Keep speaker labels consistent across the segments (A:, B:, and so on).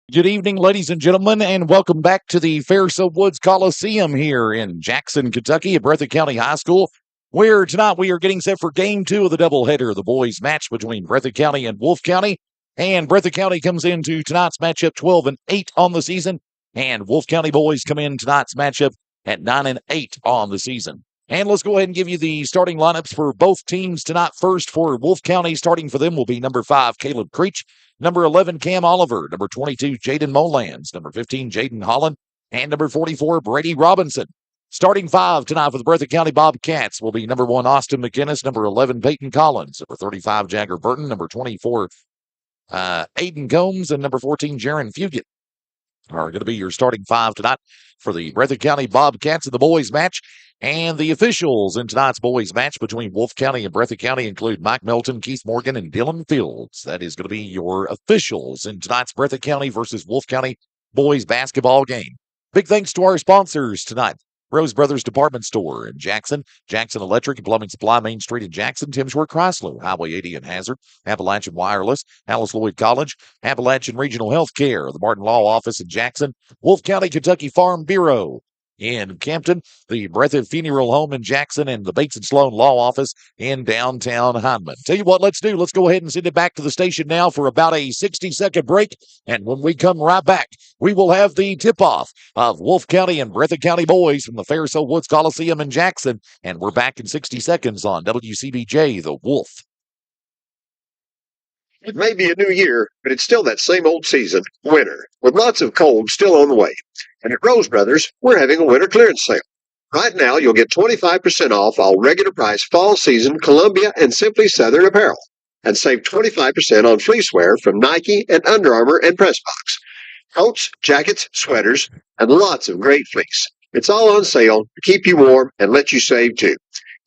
A: Good evening, ladies and gentlemen, and welcome back to the Fairfield Woods Coliseum here in Jackson, Kentucky at Breathitt County High School, where tonight we are getting set for Game 2 of the doubleheader, the boys' match between Breathitt County and Wolfe County. And Breathitt County comes into tonight's matchup 12-8 on the season, and Wolfe County boys come in tonight's matchup at 9-8 on the season. And let's go ahead and give you the starting lineups for both teams tonight. First, for Wolfe County, starting for them will be number 5, Caleb Creech, number 11, Cam Oliver, number 22, Jaden Molans, number 15, Jaden Holland, and number 44, Brady Robinson. Starting 5 tonight for the Breathitt County Bobcats will be number 1, Austin McInnes, number 11, Peyton Collins, number 35, Jagger Burton, number 24, Aiden Combs, and number 14, Jaron Fugit are going to be your starting 5 tonight for the Breathitt County Bobcats in the boys match. And the officials in tonight's boys match between Wolfe County and Breathitt County include Mike Melton, Keith Morgan, and Dylan Fields. That is going to be your officials in tonight's Breathitt County versus Wolfe County boys basketball game. Big thanks to our sponsors tonight. Rose Brothers Department Store in Jackson, Jackson Electric and Plumbing Supply, Main Street in Jackson, Timsworth Chrysler, Highway 80 in Hazard, Appalachian Wireless, Alice Lloyd College, Appalachian Regional Health Care, the Martin Law Office in Jackson, Wolfe County, Kentucky Farm Bureau in Campton, the Breathitt Funeral Home in Jackson, and the Bates and Sloan Law Office in downtown Hindman. Tell you what, let's do. Let's go ahead and send it back to the station now for about a 60-second break. And when we come right back, we will have the tip-off of Wolfe County and Breathitt County boys from the Fairfield Woods Coliseum in Jackson. And we're back in 60 seconds on WCBJ, The Wolf.
B: It may be a new year, but it's still that same old season, winter, with lots of cold still on the way. And at Rose Brothers, we're having a winter clearance sale. Right now, you'll get 25% off all regular price fall season Columbia and Simply Southern apparel, and save 25% on fleece wear from Nike and Under Armour and Pressbox. Coats, jackets, sweaters, and lots of great fleece. It's all on sale to keep you warm and let you save too.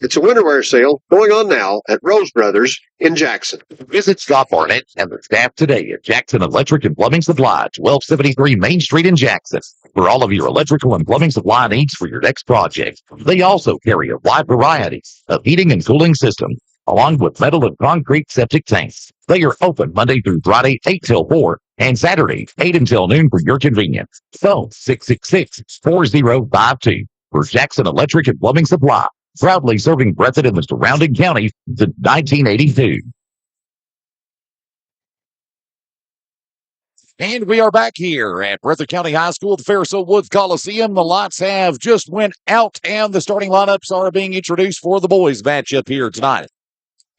B: It's a winter wear sale going on now at Rose Brothers in Jackson.
A: Visit Scott Barnett and the staff today at Jackson Electric and Plumbing Supply, 1273 Main Street in Jackson, for all of your electrical and plumbing supply needs for your next project. They also carry a wide variety of heating and cooling systems, along with metal and concrete septic tanks. They are open Monday through Friday, 8 till 4, and Saturday, 8 until noon for your convenience. Phone 666-4052 for Jackson Electric and Plumbing Supply. Proudly serving Breathitt and the surrounding county since 1982. And we are back here at Breathitt County High School, the Fairfield Woods Coliseum. The lights have just went out, and the starting lineups are being introduced for the boys' matchup here tonight.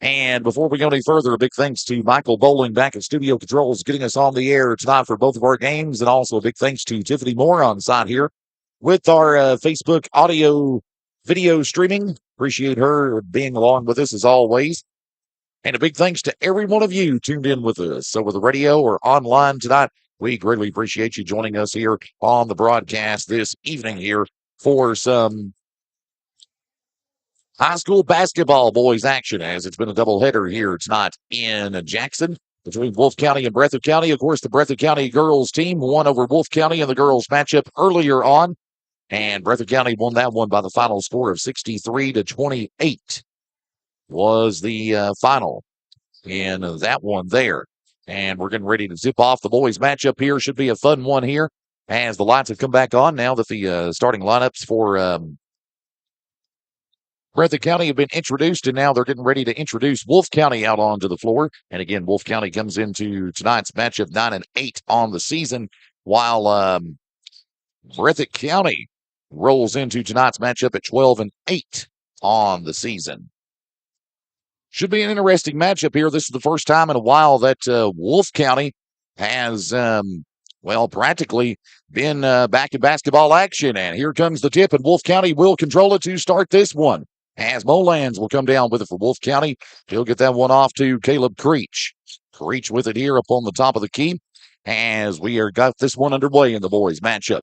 A: And before we go any further, a big thanks to Michael Bowling back at Studio Controls getting us on the air tonight for both of our games, and also a big thanks to Tiffany Moore on site here with our Facebook audio video streaming. Appreciate her being along with us as always. And a big thanks to every one of you tuned in with us over the radio or online tonight. We greatly appreciate you joining us here on the broadcast this evening here for some high school basketball boys action, as it's been a doubleheader here tonight in Jackson between Wolfe County and Breathitt County. Of course, the Breathitt County girls team won over Wolfe County in the girls matchup earlier on. And Breathitt County won that one by the final score of 63-28 was the final in that one there. And we're getting ready to zip off the boys matchup here. Should be a fun one here as the lights have come back on now that the starting lineups for Breathitt County have been introduced, and now they're getting ready to introduce Wolfe County out onto the floor. And again, Wolfe County comes into tonight's matchup 9-8 on the season, while Breathitt County rolls into tonight's matchup at 12-8 on the season. Should be an interesting matchup here. This is the first time in a while that Wolfe County has, practically been back in basketball action. And here comes the tip, and Wolfe County will control it to start this one, as Molans will come down with it for Wolfe County. He'll get that one off to Caleb Creech. Creech with it here up on the top of the key as we are got this one underway in the boys matchup.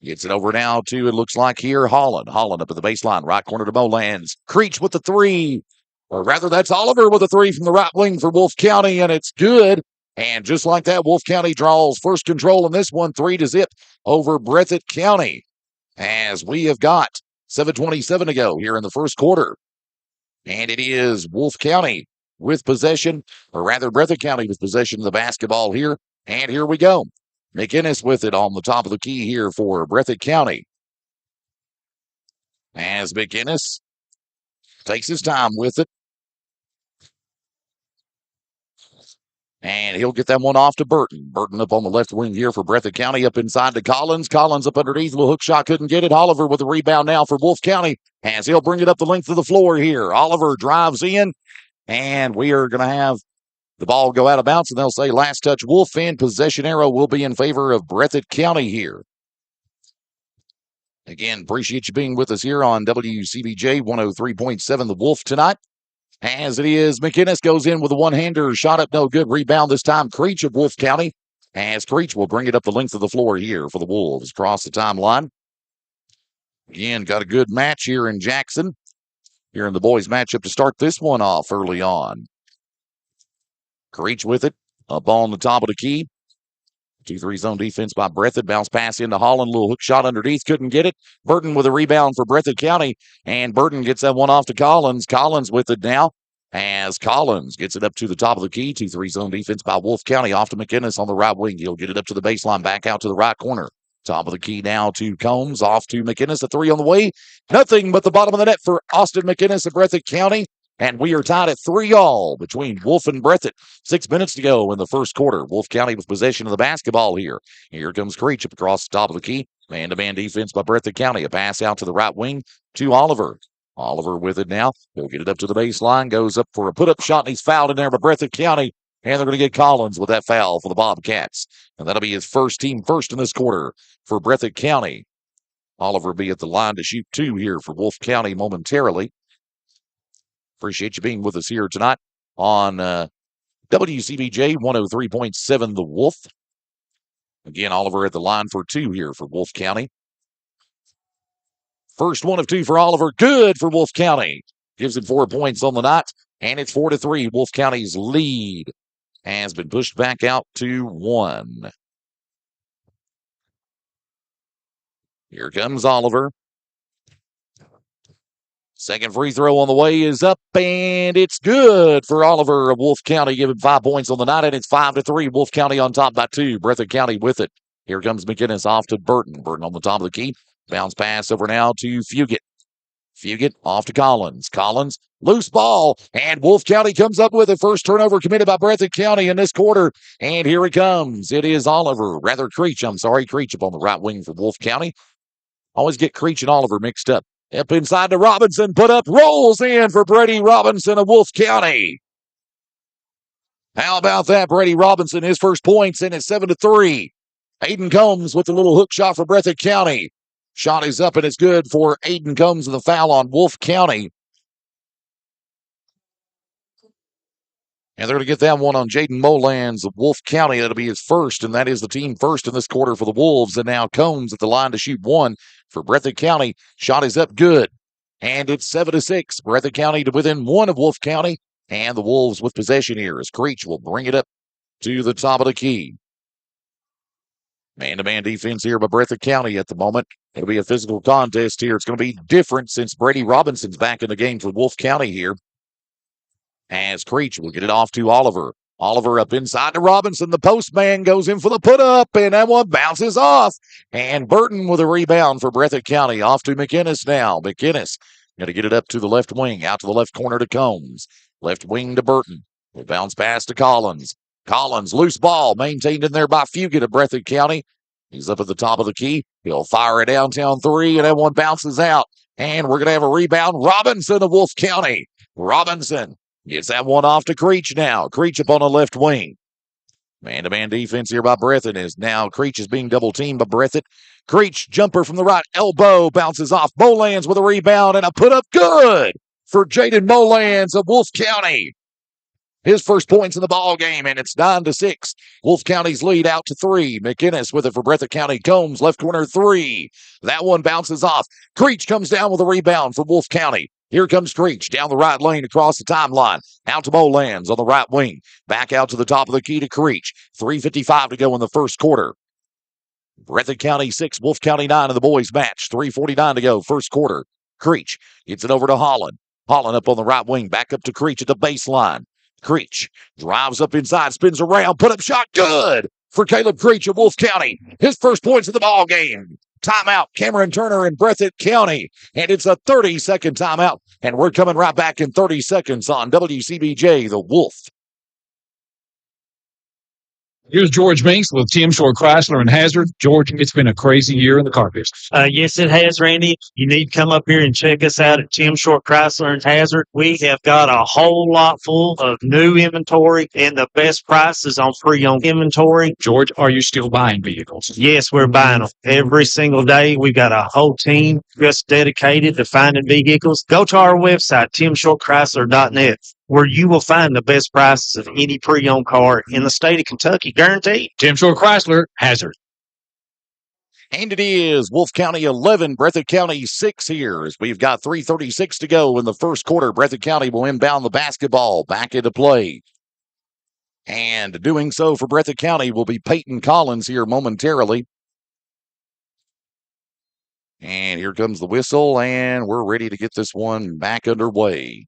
A: Gets it over now to, it looks like here, Holland. Holland up at the baseline, right corner to Molans. Creech with the three. Or rather, that's Oliver with a three from the right wing for Wolfe County, and it's good. And just like that, Wolfe County draws first control in this one, 3-0 over Breathitt County. As we have got 7:27 to go here in the first quarter. And it is Wolfe County with possession, or rather Breathitt County with possession of the basketball here. And here we go. McInnes with it on the top of the key here for Breathitt County. As McInnes takes his time with it. And he'll get that one off to Burton. Burton up on the left wing here for Breathitt County, up inside to Collins. Collins up underneath. Little hook shot, couldn't get it. Oliver with the rebound now for Wolfe County as he'll bring it up the length of the floor here. Oliver drives in, and we are going to have the ball go out of bounds, and they'll say last touch Wolf, and possession arrow will be in favor of Breathitt County here. Again, appreciate you being with us here on WCBJ 103.7 The Wolf tonight. As it is, McInnes goes in with a one-hander, shot up, no good. Rebound this time, Creech of Wolfe County. As Creech will bring it up the length of the floor here for the Wolves. Across the timeline. Again, got a good match here in Jackson. Here in the boys' matchup to start this one off early on. Creech with it, up on the top of the key. 2-3 zone defense by Breathitt. Bounce pass into Holland. Little hook shot underneath. Couldn't get it. Burton with a rebound for Breathitt County. And Burton gets that one off to Collins. Collins with it now. As Collins gets it up to the top of the key. 2-3 zone defense by Wolfe County. Off to McInnes on the right wing. He'll get it up to the baseline. Back out to the right corner. Top of the key now to Combs. Off to McInnes. A three on the way. Nothing but the bottom of the net for Austin McInnes of Breathitt County. And we are tied at 3-all between Wolfe and Breathitt. 6 minutes to go in the first quarter. Wolfe County with possession of the basketball here. Here comes Creech up across the top of the key. Man-to-man defense by Breathitt County. A pass out to the right wing to Oliver. Oliver with it now. He'll get it up to the baseline. Goes up for a put-up shot, and he's fouled in there by Breathitt County. And they're going to get Collins with that foul for the Bobcats. And that'll be his first team first in this quarter for Breathitt County. Oliver will be at the line to shoot two here for Wolfe County momentarily. Appreciate you being with us here tonight on WCBJ 103.7 The Wolf. Again, Oliver at the line for two here for Wolfe County. First one of two for Oliver. Good for Wolfe County. Gives him 4 points on the night. And it's 4-3. Wolfe County's lead has been pushed back out to 1. Here comes Oliver. Second free throw on the way is up, and it's good for Oliver of Wolfe County, giving 5 points on the night, and it's 5-3. Wolfe County on top by 2. Breathitt County with it. Here comes McInnes off to Burton. Burton on the top of the key. Bounce pass over now to Fugit. Fugit off to Collins. Collins, loose ball, and Wolfe County comes up with it. First turnover committed by Breathitt County in this quarter, and here it comes. It is Creech up on the right wing for Wolfe County. Always get Creech and Oliver mixed up. Up inside to Robinson, put up, rolls in for Brady Robinson of Wolfe County. How about that, Brady Robinson, his first points, and it's 7-3. Aiden Combs with a little hook shot for Breathitt County. Shot is up, and it's good for Aiden Combs with the foul on Wolfe County. And they're going to get that one on Jaden Molands of Wolfe County. That'll be his first, and that is the team first in this quarter for the Wolves. And now Combs at the line to shoot one for Breathitt County. Shot is up good. And it's 7-6. Breathitt County to within 1 of Wolfe County. And the Wolves with possession here as Creech will bring it up to the top of the key. Man-to-man defense here by Breathitt County at the moment. It'll be a physical contest here. It's going to be different since Brady Robinson's back in the game for Wolfe County here. As Creech will get it off to Oliver. Oliver up inside to Robinson. The postman goes in for the put-up, and that one bounces off. And Burton with a rebound for Breathitt County. Off to McInnes now. McInnes going to get it up to the left wing, out to the left corner to Combs. Left wing to Burton. Will bounce pass to Collins. Collins, loose ball, maintained in there by Fugit of Breathitt County. He's up at the top of the key. He'll fire a downtown three, and that one bounces out. And we're going to have a rebound. Robinson of Wolfe County. Robinson gets that one off to Creech now. Creech up on the left wing. Man-to-man defense here by Breathitt is now Creech is being double-teamed by Breathitt. Creech, jumper from the right elbow, bounces off. Molands with a rebound and a put-up good for Jaden Molands of Wolfe County. His first points in the ball game, and it's 9-6. Wolfe County's lead out to 3. McInnes with it for Breathitt County. Combs, left corner 3. That one bounces off. Creech comes down with a rebound for Wolfe County. Here comes Creech down the right lane across the timeline. Out to Molands on the right wing. Back out to the top of the key to Creech. 3:55 to go in the first quarter. Breathitt County 6, Wolfe County 9 in the boys match. 3:49 to go, first quarter. Creech gets it over to Holland. Holland up on the right wing. Back up to Creech at the baseline. Creech drives up inside, spins around, put up shot, good for Caleb Creech of Wolfe County. His first points of the ball game. Timeout, Cameron Turner in Breathitt County. And it's a 30-second timeout. And we're coming right back in 30 seconds on WCBJ, the Wolf.
C: Here's George Minks with Tim Short Chrysler and Hazard. George, it's been a crazy year in the car business.
D: Yes, it has, Randy. You need to come up here and check us out at Tim Short Chrysler and Hazard. We have got a whole lot full of new inventory and the best prices on pre-owned inventory.
C: George, are you still buying vehicles?
D: Yes, we're buying them every single day. We've got a whole team just dedicated to finding vehicles. Go to our website, timshortchrysler.net, where you will find the best prices of any pre-owned car in the state of Kentucky, guaranteed.
C: Tim Short Chrysler, Hazard.
A: And it is Wolfe County 11, Breathitt County 6 here. As we've got 3:36 to go in the first quarter. Breathitt County will inbound the basketball back into play. And doing so for Breathitt County will be Peyton Collins here momentarily. And here comes the whistle, and we're ready to get this one back underway.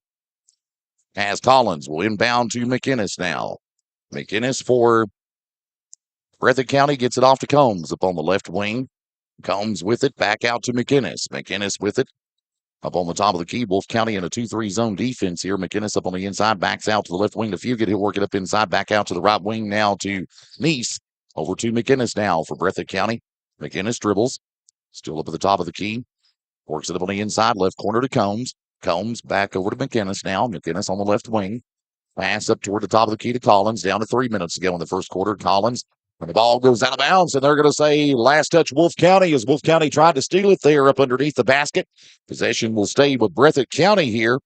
A: As Collins will inbound to McInnes now. McInnes for Breathitt County gets it off to Combs up on the left wing. Combs with it, back out to McInnes. McInnes with it, up on the top of the key. Wolfe County in a 2-3 zone defense here. McInnes up on the inside, backs out to the left wing to Fugit. He'll work it up inside, back out to the right wing now to Neese. Over to McInnes now for Breathitt County. McInnes dribbles, still up at the top of the key. Works it up on the inside, left corner to Combs. Combs back over to McInnes now. McInnes on the left wing. Pass up toward the top of the key to Collins. Down to 3 minutes to go in the first quarter. Collins, and the ball goes out of bounds, and they're going to say last touch Wolfe County as Wolfe County tried to steal it. They are up underneath the basket. Possession will stay with Breathitt County here.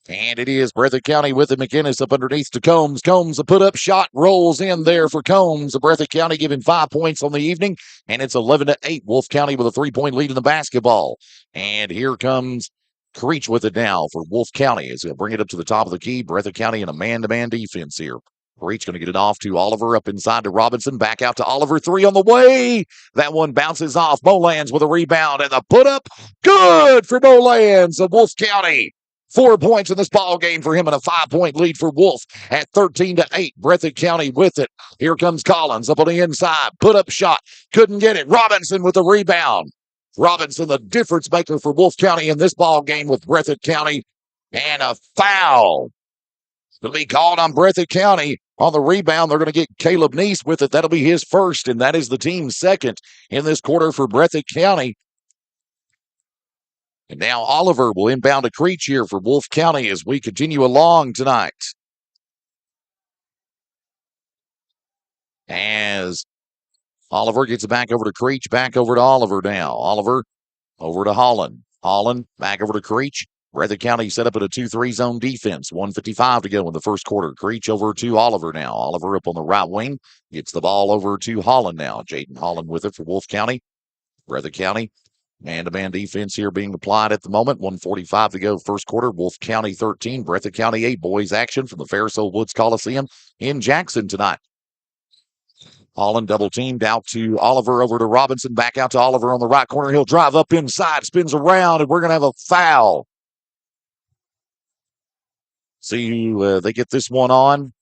A: And it is Breathitt County with the McInnes up underneath to Combs. Combs, a put-up shot, rolls in there for Combs. Breathitt County giving 5 points on the evening, and it's 11-8. Wolfe County with a 3-point lead in the basketball. And here comes Creech with it now for Wolfe County as he'll bring it up to the top of the key. Breathitt County in a man-to-man defense here. Creech going to get it off to Oliver, up inside to Robinson, back out to Oliver, 3 on the way. That one bounces off. Bolands with a rebound, and the put-up, good for Bolands of Wolfe County. 4 points in this ball game for him and a 5-point lead for Wolfe at 13-8. Breathitt County with it. Here comes Collins up on the inside. Put up shot. Couldn't get it. Robinson with the rebound. Robinson, the difference maker for Wolfe County in this ball game with Breathitt County. And a foul. It'll be called on Breathitt County on the rebound. They're going to get Caleb Neese with it. That'll be his first, and that is the team's second in this quarter for Breathitt County. And now Oliver will inbound to Creech here for Wolfe County as we continue along tonight. As Oliver gets it back over to Creech, back over to Oliver now. Oliver over to Holland. Holland back over to Creech. Breathitt County set up in a 2-3 zone defense. 1:55 to go in the first quarter. Creech over to Oliver now. Oliver up on the right wing. Gets the ball over to Holland now. Jaden Holland with it for Wolfe County. Breathitt County. Man-to-man defense here being applied at the moment. 1:45 to go first quarter. Wolfe County 13, Breathitt County 8. Boys action from the Ferris Woods Coliseum in Jackson tonight. Holland double teamed out to Oliver, over to Robinson, back out to Oliver on the right corner. He'll drive up inside, spins around, and we're going to have a foul. See who they get this one on.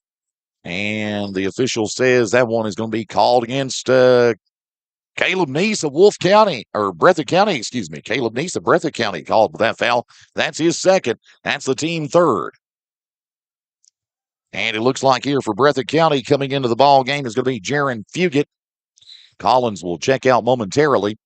A: And the official says that one is going to be called against Caleb Neese of Wolfe County, or Breathitt County, excuse me. Caleb Neese of Breathitt County called with that foul. That's his second. That's the team third. And it looks like here for Breathitt County coming into the ball game is going to be Jaron Fugit. Collins will check out momentarily.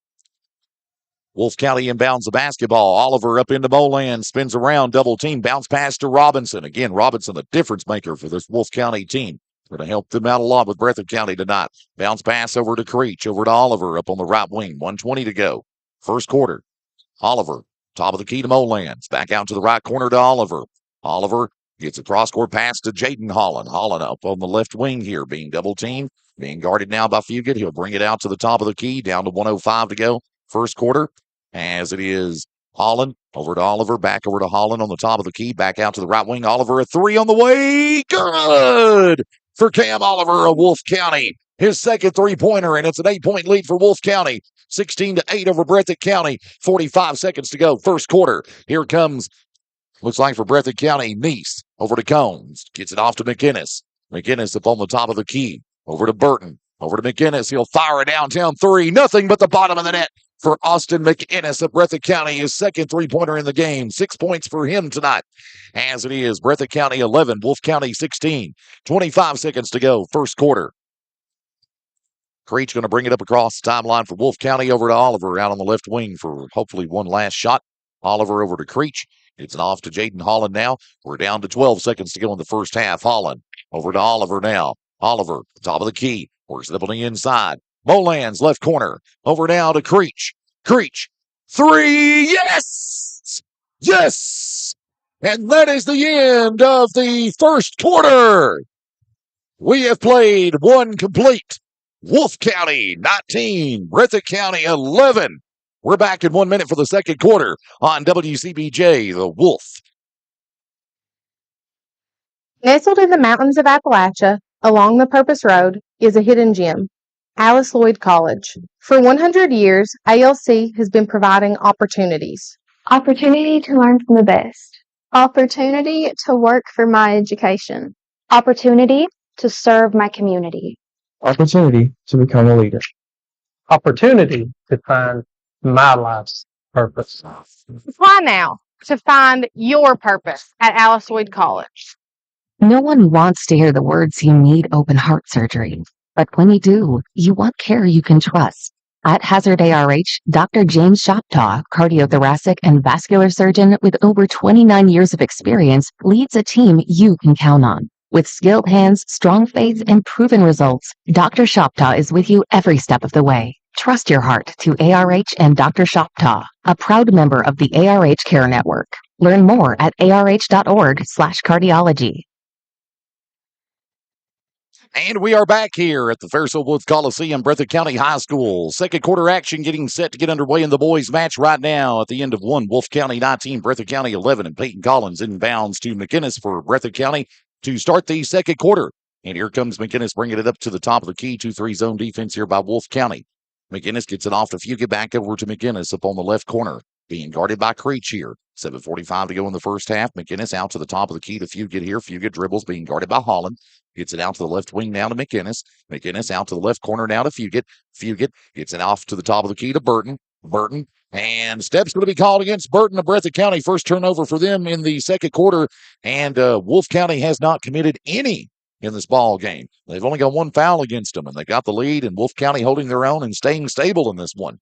A: Wolfe County inbounds the basketball. Oliver up into Boland, spins around, double team, bounce pass to Robinson. Again, Robinson, the difference maker for this Wolfe County team. Going to help them out a lot with Breathitt County tonight. Bounce pass over to Creech, over to Oliver up on the right wing. 1:20 to go. First quarter. Oliver, top of the key to Molands. Back out to the right corner to Oliver. Oliver gets a cross-court pass to Jaden Holland. Holland up on the left wing here, being double teamed. Being guarded now by Fugit. He'll bring it out to the top of the key, down to 1:05 to go. First quarter. As it is Holland over to Oliver, back over to Holland on the top of the key, back out to the right wing. Oliver, a 3 on the way. Good for Cam Oliver of Wolfe County. His second three-pointer, and it's an 8-point lead for Wolfe County. 16-8 over Breathitt County. 45 seconds to go. First quarter. Here comes Looks like for Breathitt County, Neese over to Combs. Gets it off to McInnes. McInnes up on the top of the key. Over to Burton. Over to McInnes. He'll fire a downtown three. Nothing but the bottom of the net for Austin McInnes of Breathitt County. His second three-pointer in the game. 6 points for him tonight. As it is, Breathitt County 11, Wolfe County 16. 25 seconds to go, first quarter. Creech going to bring it up across the timeline for Wolfe County over to Oliver out on the left wing for hopefully one last shot. Oliver over to Creech. It's an off to Jaden Holland now. We're down to 12 seconds to go in the first half. Holland over to Oliver now. Oliver, top of the key. Works it up on the inside. Molan's left corner. Over now to Creech. Creech. Three. Yes! Yes! And that is the end of the first quarter. We have played one complete. Wolfe County 19, Breathitt County 11. We're back in 1 minute for the second quarter on WCBJ, the Wolf.
E: Nestled in the mountains of Appalachia, along the Purpose Road, is a hidden gem, Alice Lloyd College. For 100 years, ALC has been providing opportunities.
F: Opportunity to learn from the best. Opportunity to work for my education. Opportunity to serve my community.
G: Opportunity to become a leader. Opportunity to find my life's purpose.
E: Apply now to find your purpose at Alice Lloyd College.
H: No one wants to hear the words you need open heart surgery. But when you do, you want care you can trust. At Hazard ARH, Dr. James Shoptaw, cardiothoracic and vascular surgeon with over 29 years of experience, leads a team you can count on. With skilled hands, strong faith, and proven results, Dr. Shoptaw is with you every step of the way. Trust your heart to ARH and Dr. Shoptaw, a proud member of the ARH Care Network. Learn more at arh.org/cardiology.
A: And we are back here at the Fairfield Woods Coliseum, Breathitt County High School. Second quarter action getting set to get underway in the boys' match right now at the end of one. Wolfe County 19, Breathitt County 11, and Peyton Collins inbounds to McInnes for Breathitt County to start the second quarter. And here comes McInnes bringing it up to the top of the key. 2-3 zone defense here by Wolfe County. McInnes gets it off to Fugit, back over to McInnes up on the left corner. Being guarded by Creech here. 7:45 to go in the first half. McInnes out to the top of the key to Fugit here. Fugit dribbles, being guarded by Holland. Gets it out to the left wing now to McInnes. McInnes out to the left corner now to Fugit. Fugit gets it off to the top of the key to Burton. Burton. And steps going to be called against Burton of Breathitt County. First turnover for them in the second quarter. And Wolfe County has not committed any in this ball game. They've only got one foul against them, and they got the lead, and Wolfe County holding their own and staying stable in this one.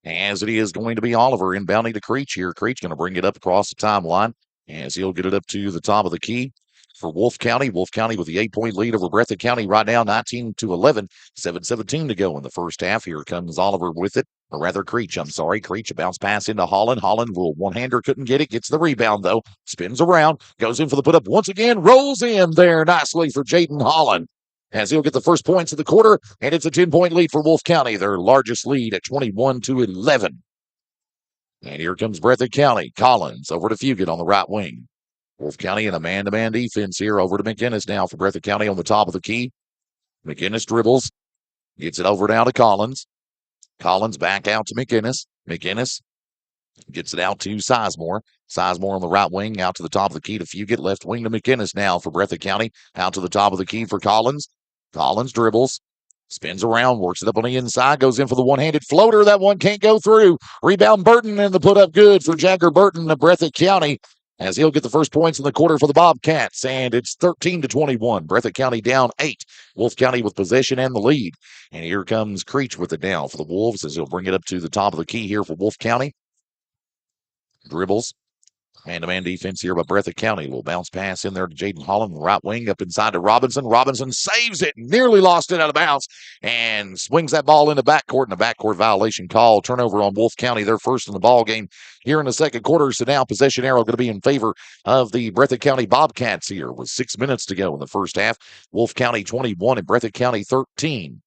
A: As it is going to be Oliver inbounding to Creech here. Creech going to bring it up across the timeline as he'll get it up to the top of the key for Wolfe County. Wolfe County with the 8-point lead over Breathitt County right now, 19-11, 7:17 to go in the first half. Here comes Oliver with it, or rather Creech, I'm sorry. Creech, a bounce pass into Holland. Holland will one-hander, couldn't get it, gets the rebound though, spins around, goes in for the put-up once again, rolls in there nicely for Jaden Holland, as he'll get the first points of the quarter, and it's a 10-point lead for Wolfe County, their largest lead at 21-11. And here comes Breathitt County. Collins over to Fugit on the right wing. Wolfe County in a man-to-man defense here. Over to McInnes now for Breathitt County on the top of the key. McInnes dribbles. Gets it over now to Collins. Collins back out to McInnes. McInnes gets it out to Sizemore. Sizemore on the right wing, out to the top of the key to Fugit. Left wing to McInnes now for Breathitt County. Out to the top of the key for Collins. Collins dribbles. Spins around, works it up on the inside, goes in for the one-handed floater. That one can't go through. Rebound Burton, and the put-up good for Jagger Burton of Breathitt County, as he'll get the first points in the quarter for the Bobcats, and it's 13-21. Breathitt County down 8. Wolfe County with possession and the lead. And here comes Creech with it now for the Wolves, as he'll bring it up to the top of the key here for Wolfe County. Dribbles. Man-to-man defense here by Breathitt County. Little bounce pass in there to Jaden Holland, right wing, up inside to Robinson. Robinson saves it, nearly lost it out of bounds, and swings that ball into backcourt, and a backcourt violation call. Turnover on Wolfe County, their first in the ball game here in the second quarter. So now possession arrow going to be in favor of the Breathitt County Bobcats here with 6 minutes to go in the first half. Wolfe County 21 and Breathitt County 13.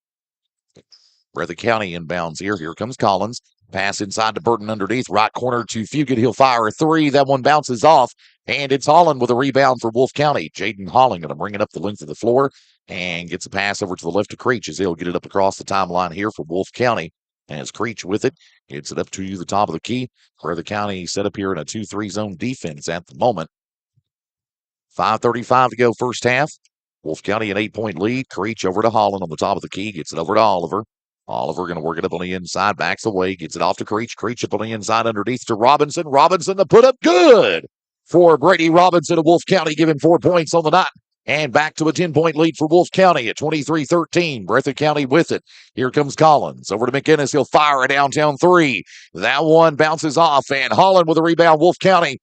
A: Breathitt County inbounds here. Here comes Collins. Pass inside to Burton underneath. Right corner to Fugit. He'll fire a three. That one bounces off. And it's Holland with a rebound for Wolfe County. Jaden Holland going to bring it up the length of the floor and gets a pass over to the left to Creech, as he'll get it up across the timeline here for Wolfe County. As Creech with it, gets it up to the top of the key. Breathitt County set up here in a 2-3 zone defense at the moment. 5:35 to go first half. Wolfe County an 8-point lead. Creech over to Holland on the top of the key. Gets it over to Oliver. Oliver going to work it up on the inside. Backs away. Gets it off to Creech. Creech up on the inside underneath to Robinson. Robinson the put up. Good for Brady Robinson of Wolfe County, giving 4 points on the night. And back to a 10-point lead for Wolfe County at 23-13. Breathitt County with it. Here comes Collins. Over to McInnes. He'll fire a downtown three. That one bounces off. And Holland with a rebound. Wolfe County.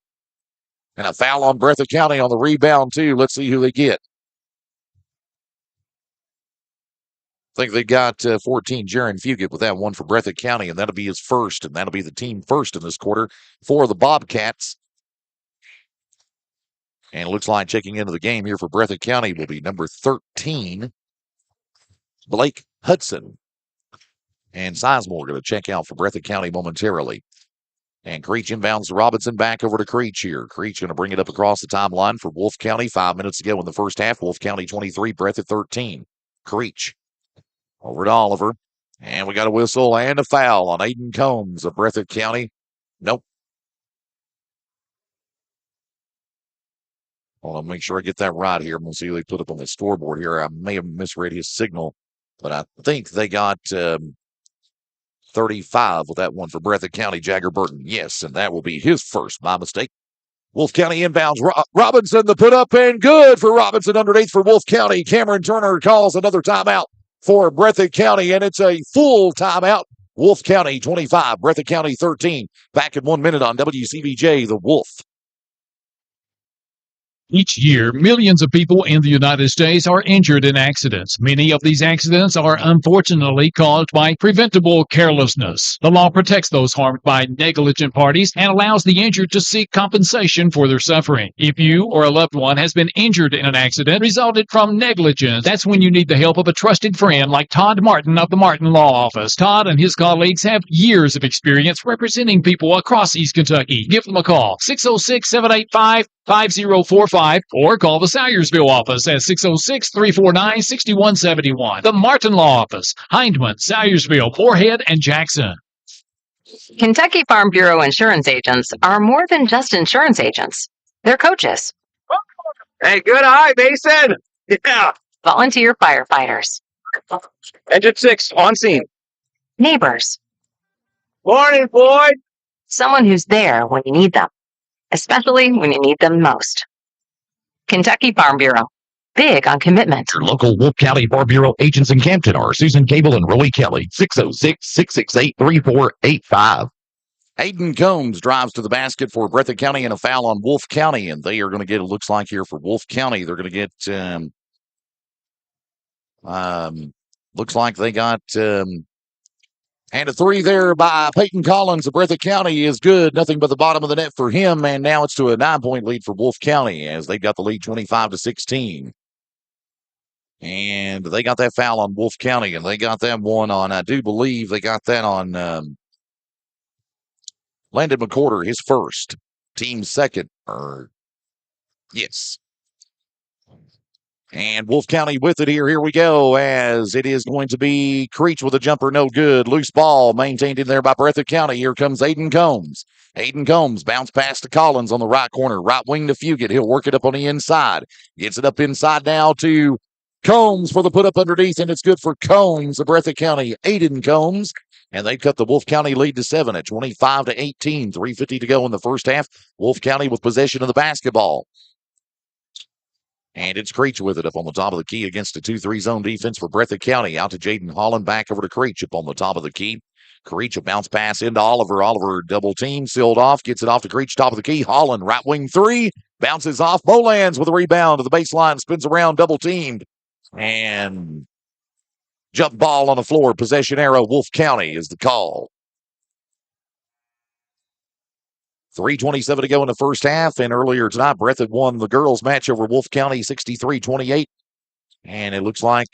A: And a foul on Breathitt County on the rebound, too. Let's see who they get. I think they got 14, Jaron Fugit with that one for Breathitt County, and that'll be his first, and that'll be the team first in this quarter for the Bobcats. And it looks like checking into the game here for Breathitt County will be number 13, Blake Hudson. And Sizemore going to check out for Breathitt County momentarily. And Creech inbounds to Robinson, back over to Creech here. Creech going to bring it up across the timeline for Wolfe County. 5 minutes to go in the first half. Wolfe County 23, Breathitt 13. Creech over to Oliver. And we got a whistle and a foul on Aiden Combs of Breathitt County. Nope. Hold on, make sure I get that right here. I'm going to see who they put up on the scoreboard here. I may have misread his signal, but I think they got 35 with that one for Breathitt County. Jagger Burton, yes, and that will be his first. My mistake. Wolfe County inbounds. Robinson, the put up, and good for Robinson underneath for Wolfe County. Cameron Turner calls another timeout for Breathitt County, and it's a full timeout. Wolfe County 25, Breathitt County 13. Back in 1 minute on WCBJ, the Wolf.
C: Each year, millions of people in the United States are injured in accidents. Many of these accidents are unfortunately caused by preventable carelessness. The law protects those harmed by negligent parties and allows the injured to seek compensation for their suffering. If you or a loved one has been injured in an accident resulted from negligence, that's when you need the help of a trusted friend like Todd Martin of the Martin Law Office. Todd and his colleagues have years of experience representing people across East Kentucky. Give them a call, 606-785-5045, or call the Salyersville office at 606-349-6171. The Martin Law Office, Hindman, Salyersville, Moorhead, and Jackson.
H: Kentucky Farm Bureau insurance agents are more than just insurance agents. They're coaches.
I: Hey, good eye, Mason. Yeah.
H: Volunteer firefighters.
I: Engine 6, on scene.
H: Neighbors.
I: Morning, Floyd.
H: Someone who's there when you need them, especially when you need them most. Kentucky Farm Bureau. Big on commitment.
A: Your local Wolfe County Farm Bureau agents in Campton are Susan Cable and Roy Kelly. 606-668-3485. Aiden Combs drives to the basket for Breathitt County and a foul on Wolfe County, and they are going to get, it looks like here for Wolfe County, they're going to get, looks like they got, and a three there by Peyton Collins of Breathitt County is good. Nothing but the bottom of the net for him. And now it's to a 9-point lead for Wolfe County as they've got the lead 25-16. And they got that foul on Wolfe County, and they got that one on, I do believe they got that on Landon McCorder, his first. Team second. Yes. And Wolfe County with it here. Here we go as it is going to be Creech with a jumper, no good. Loose ball maintained in there by Breathitt County. Here comes Aiden Combs. Aiden Combs bounce pass to Collins on the right corner. Right wing to Fugit. He'll work it up on the inside. Gets it up inside now to Combs for the put up underneath, and it's good for Combs of Breathitt County. Aiden Combs. And they cut the Wolfe County lead to 7 at 25-18. 3:50 to go in the first half. Wolfe County with possession of the basketball. And it's Creech with it up on the top of the key against a 2-3 zone defense for Breathitt County. Out to Jaden Holland, back over to Creech up on the top of the key. Creech, a bounce pass into Oliver. Oliver double team, sealed off, gets it off to Creech, top of the key. Holland, right wing three, bounces off. Bolans with a rebound to the baseline, spins around, double teamed. And jump ball on the floor. Possession arrow, Wolfe County is the call. 3:27 to go in the first half, and earlier tonight, Breathitt won the girls' match over Wolfe County 63-28. And it looks like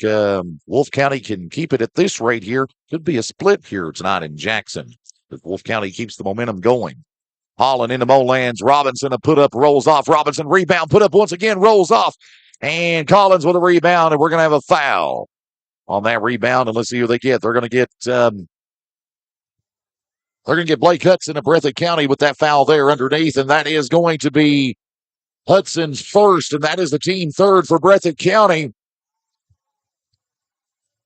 A: Wolfe County can keep it at this rate here. Could be a split here tonight in Jackson if Wolfe County keeps the momentum going. Holland into Molands. Robinson, a put up, rolls off. Robinson, rebound, put up once again, rolls off. And Collins with a rebound, and we're going to have a foul on that rebound. And let's see who they get. They're going to get They're going to get Blake Hudson of Breathitt County with that foul there underneath, and that is going to be Hudson's first, and that is the team third for Breathitt County.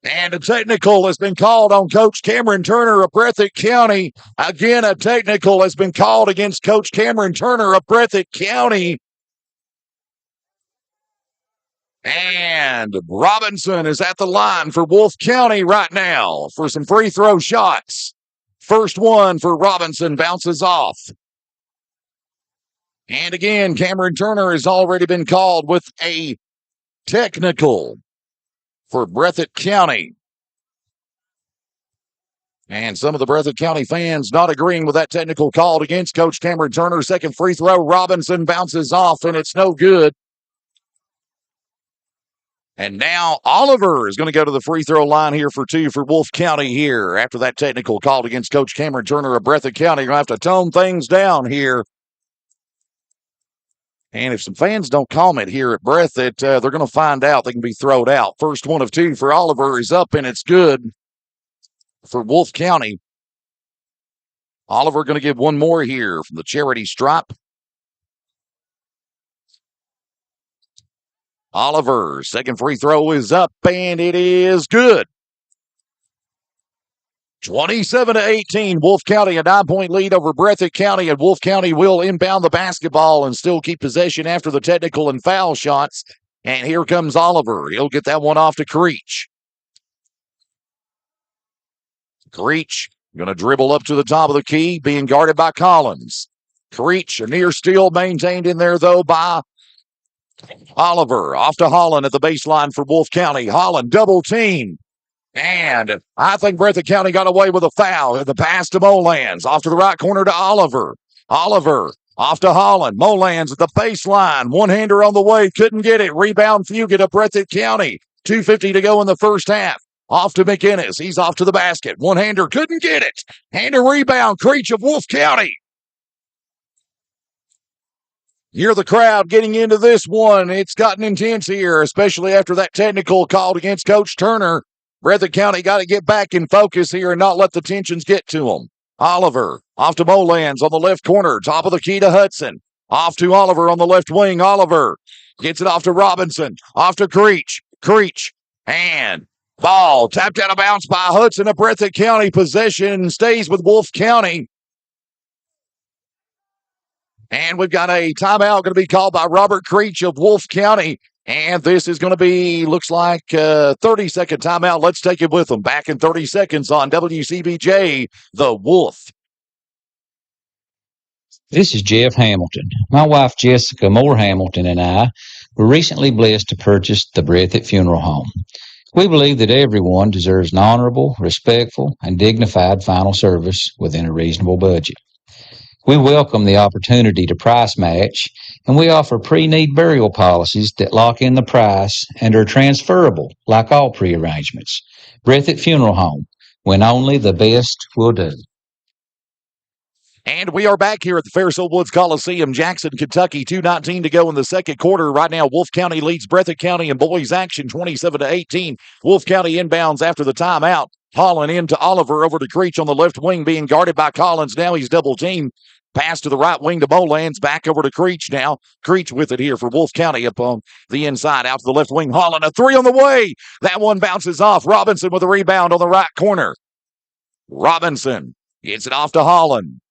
A: And a technical has been called on Coach Cameron Turner of Breathitt County. Again, a technical has been called against Coach Cameron Turner of Breathitt County. And Robinson is at the line for Wolfe County right now for some free throw shots. First one for Robinson bounces off. And again, Cameron Turner has already been called with a technical for Breathitt County. And some of the Breathitt County fans not agreeing with that technical called against Coach Cameron Turner. Second free throw, Robinson bounces off, and it's no good. And now Oliver is going to go to the free throw line here for two for Wolfe County here after that technical called against Coach Cameron Turner of Breathitt County. You're going to have to tone things down here. And if some fans don't comment here at Breathitt, they're going to find out they can be thrown out. First one of two for Oliver is up, and it's good for Wolfe County. Oliver going to give one more here from the charity stripe. Oliver, second free throw is up, and it is good. 27-18, Wolfe County, a 9-point lead over Breathitt County, and Wolfe County will inbound the basketball and still keep possession after the technical and foul shots. And here comes Oliver. He'll get that one off to Creech. Creech going to dribble up to the top of the key, being guarded by Collins. Creech, a near steal maintained in there, though, by Oliver. Off to Holland at the baseline for Wolfe County. Holland double team. And I think Breathitt County got away with a foul. The pass to Molans. Off to the right corner to Oliver. Oliver off to Holland. Molans at the baseline. One-hander on the way. Couldn't get it. Rebound Fugit of Breathitt County. 2:50 to go in the first half. Off to McInnes. He's off to the basket. One-hander couldn't get it. Hander rebound. Creech of Wolfe County. Hear the crowd getting into this one. It's gotten intense here, especially after that technical called against Coach Turner. Breathitt County got to get back in focus here and not let the tensions get to them. Oliver off to Molans on the left corner. Top of the key to Hudson. Off to Oliver on the left wing. Oliver gets it off to Robinson. Off to Creech. Creech. And ball tapped out of bounds by Hudson of Breathitt County. Possession stays with Wolfe County. And we've got a timeout going to be called by Robert Creech of Wolfe County. And this is going to be, looks like, 30-second timeout. Let's take it with them. Back in 30 seconds on WCBJ, The Wolf.
J: This is Jeff Hamilton. My wife, Jessica Moore Hamilton, and I were recently blessed to purchase the Breathitt Funeral Home. We believe that everyone deserves an honorable, respectful, and dignified final service within a reasonable budget. We welcome the opportunity to price match, and we offer pre-need burial policies that lock in the price and are transferable, like all pre-arrangements. Breathitt Funeral Home, when only the best will do.
A: And we are back here at the Fairfield Woods Coliseum, Jackson, Kentucky. 2:19 to go in the second quarter. Right now, Wolfe County leads Breathitt County in boys action, 27-18. Wolfe County inbounds after the timeout. Holland into Oliver, over to Creech on the left wing, being guarded by Collins. Now he's double teamed. Pass to the right wing to Molans. Back over to Creech now. Creech with it here for Wolfe County up on the inside. Out to the left wing. Holland, a three on the way. That one bounces off. Robinson with a rebound on the right corner. Robinson gets it off to Holland.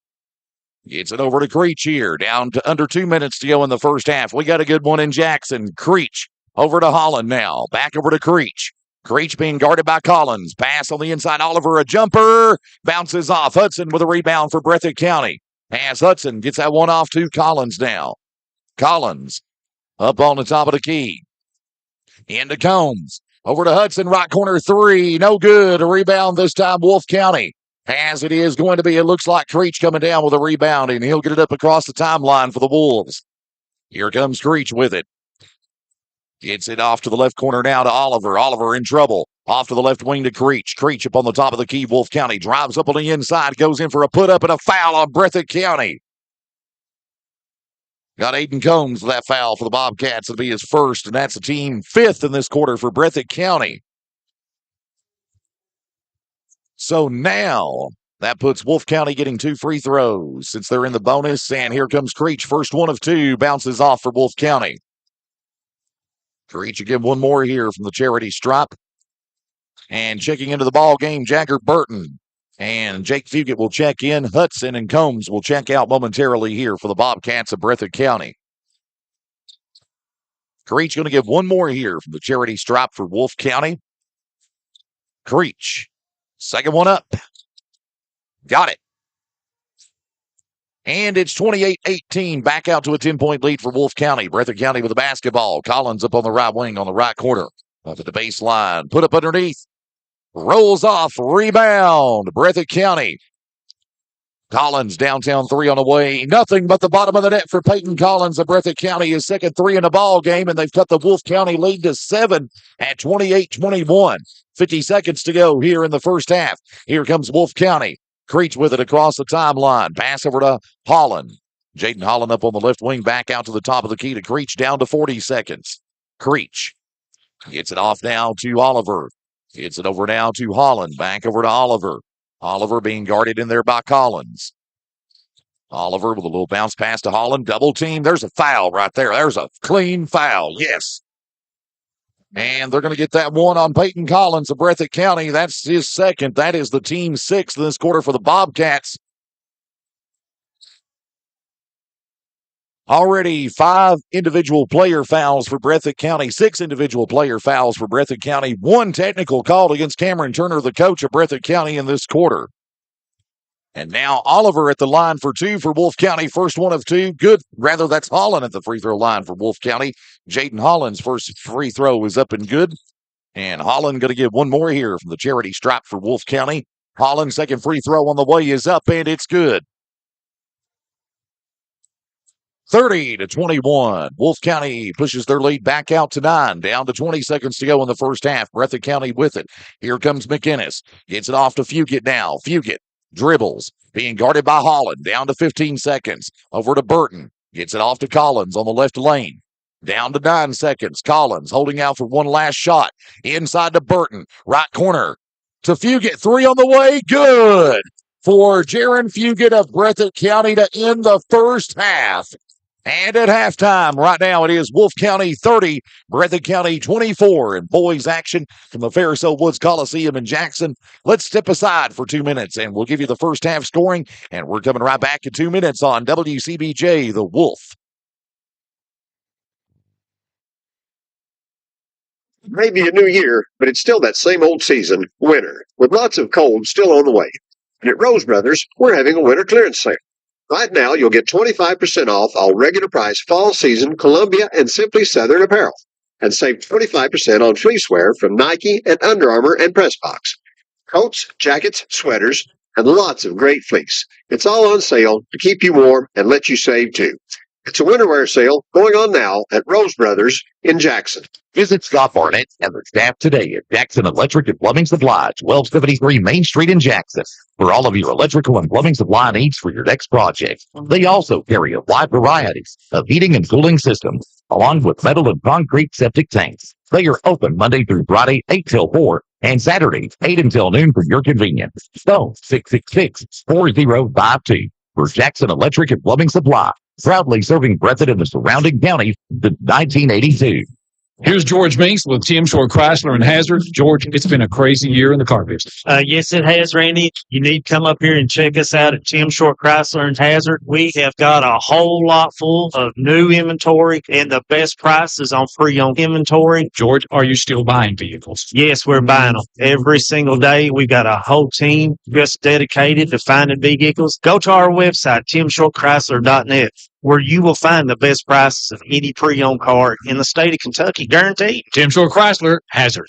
A: Gets it over to Creech here. Down to under 2 minutes to go in the first half. We got a good one in Jackson. Creech over to Holland now. Back over to Creech. Creech being guarded by Collins. Pass on the inside. Oliver, a jumper. Bounces off. Hudson with a rebound for Breathitt County. As Hudson gets that one off to Collins now. Collins up on the top of the key. Into Combs. Over to Hudson, right corner three. No good. A rebound this time, Wolfe County. As it is going to be, it looks like Creech coming down with a rebound, and he'll get it up across the timeline for the Wolves. Here comes Creech with it. Gets it off to the left corner now to Oliver. Oliver in trouble. Off to the left wing to Creech. Creech up on the top of the key. Wolfe County drives up on the inside. Goes in for a put-up and a foul on Breathitt County. Got Aiden Combs with that foul for the Bobcats. It'll be his first, and that's a team fifth in this quarter for Breathitt County. So now That puts Wolfe County getting 2 free throws since they're in the bonus. And here comes Creech. First one of 2 bounces off for Wolfe County. Creech again, one more here from the charity stripe. And checking into the ball game, Jagger Burton. And Jake Fugit will check in. Hudson and Combs will check out momentarily here for the Bobcats of Breathitt County. Creech going to give one more here from the charity stripe for Wolfe County. Creech. Second one up. Got it. And it's 28-18. Back out to a 10-point lead for Wolfe County. Breathitt County with the basketball. Collins up on the right wing on the right corner. Up at the baseline. Put up underneath. Rolls off. Rebound. Breathitt County. Collins downtown 3 on the way. Nothing but the bottom of the net for Peyton Collins of Breathitt County. His second 3 in the ball game, and they've cut the Wolfe County lead to 7 at 28-21. 50 seconds to go here in the first half. Here comes Wolfe County. Creech with it across the timeline. Pass over to Holland. Jaden Holland up on the left wing, back out to the top of the key to Creech, down to 40 seconds. Creech gets it off now to Oliver. Gets it over now to Holland. Back over to Oliver. Oliver being guarded in there by Collins. Oliver with a little bounce pass to Holland. Double team. There's a foul right there. There's a clean foul. Yes. And they're going to get that one on Peyton Collins of Breathitt County. That's his second. That is the team's 6th in this quarter for the Bobcats. Already 5 individual player fouls for Breathitt County, 6 individual player fouls for Breathitt County, 1 technical called against Cameron Turner, the coach of Breathitt County in this quarter. And now Oliver at the line for 2 for Wolfe County. First one of 2. Good. Rather, that's Holland at the free throw line for Wolfe County. Jaden Holland's first free throw is up and good. And Holland going to get one more here from the charity stripe for Wolfe County. Holland's second free throw on the way is up, and it's good. 30-21. Wolfe County pushes their lead back out to 9. Down to 20 seconds to go in the first half. Breathitt County with it. Here comes McInnes. Gets it off to Fugit now. Fugit dribbles. Being guarded by Holland. Down to 15 seconds. Over to Burton. Gets it off to Collins on the left lane. Down to 9 seconds. Collins holding out for one last shot. Inside to Burton. Right corner to Fugit. 3 on the way. Good for Jaron Fugit of Breathitt County to end the first half. And at halftime, right now, it is Wolfe County 30, Breathitt County 24 in boys action from the Ferris Woods Coliseum in Jackson. Let's step aside for 2 minutes, and we'll give you the first half scoring, and we're coming right back in 2 minutes on WCBJ, The Wolf.
B: It may be a new year, but it's still that same old season, winter, with lots of cold still on the way. And at Rose Brothers, we're having a winter clearance sale. Right now, you'll get 25% off all regular price fall season Columbia and Simply Southern apparel, and save 25% on fleecewear from Nike and Under Armour and Pressbox. Coats, jackets, sweaters, and lots of great fleece. It's all on sale to keep you warm and let you save too. It's a winter wear sale going on now at Rose Brothers in Jackson.
A: Visit Scott Barnett and the staff today at Jackson Electric and Plumbing Supply, 1273 Main Street in Jackson, for all of your electrical and plumbing supply needs for your next project. They also carry a wide variety of heating and cooling systems, along with metal and concrete septic tanks. They are open Monday through Friday, 8 till 4, and Saturday, 8 until noon for your convenience. Phone 666-4052 for Jackson Electric and Plumbing Supply, proudly serving Breathitt and the surrounding counties since 1982.
C: Here's George Minks with Tim Short Chrysler and Hazard. George, it's been a crazy year in the car business.
D: Yes, it has, Randy. You need to come up here and check us out at Tim Short Chrysler and Hazard. We have got a whole lot full of new inventory and the best prices on pre-owned inventory.
C: George, are you still buying vehicles?
D: Yes, we're buying them every single day. We've got a whole team just dedicated to finding vehicles. Go to our website, timshortchrysler.net, where you will find the best prices of any pre-owned car in the state of Kentucky, guaranteed.
C: Tim Short Chrysler, Hazard.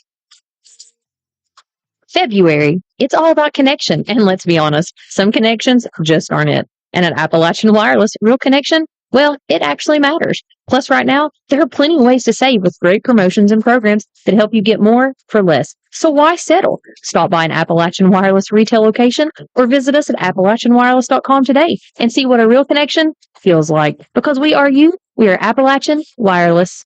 K: February, it's all about connection. And let's be honest, some connections just aren't it. And at Appalachian Wireless, real connection, well, it actually matters. Plus, right now, there are plenty of ways to save with great promotions and programs that help you get more for less. So why settle? Stop by an Appalachian Wireless retail location or visit us at AppalachianWireless.com today and see what a real connection feels like. Because we are you, we are Appalachian Wireless.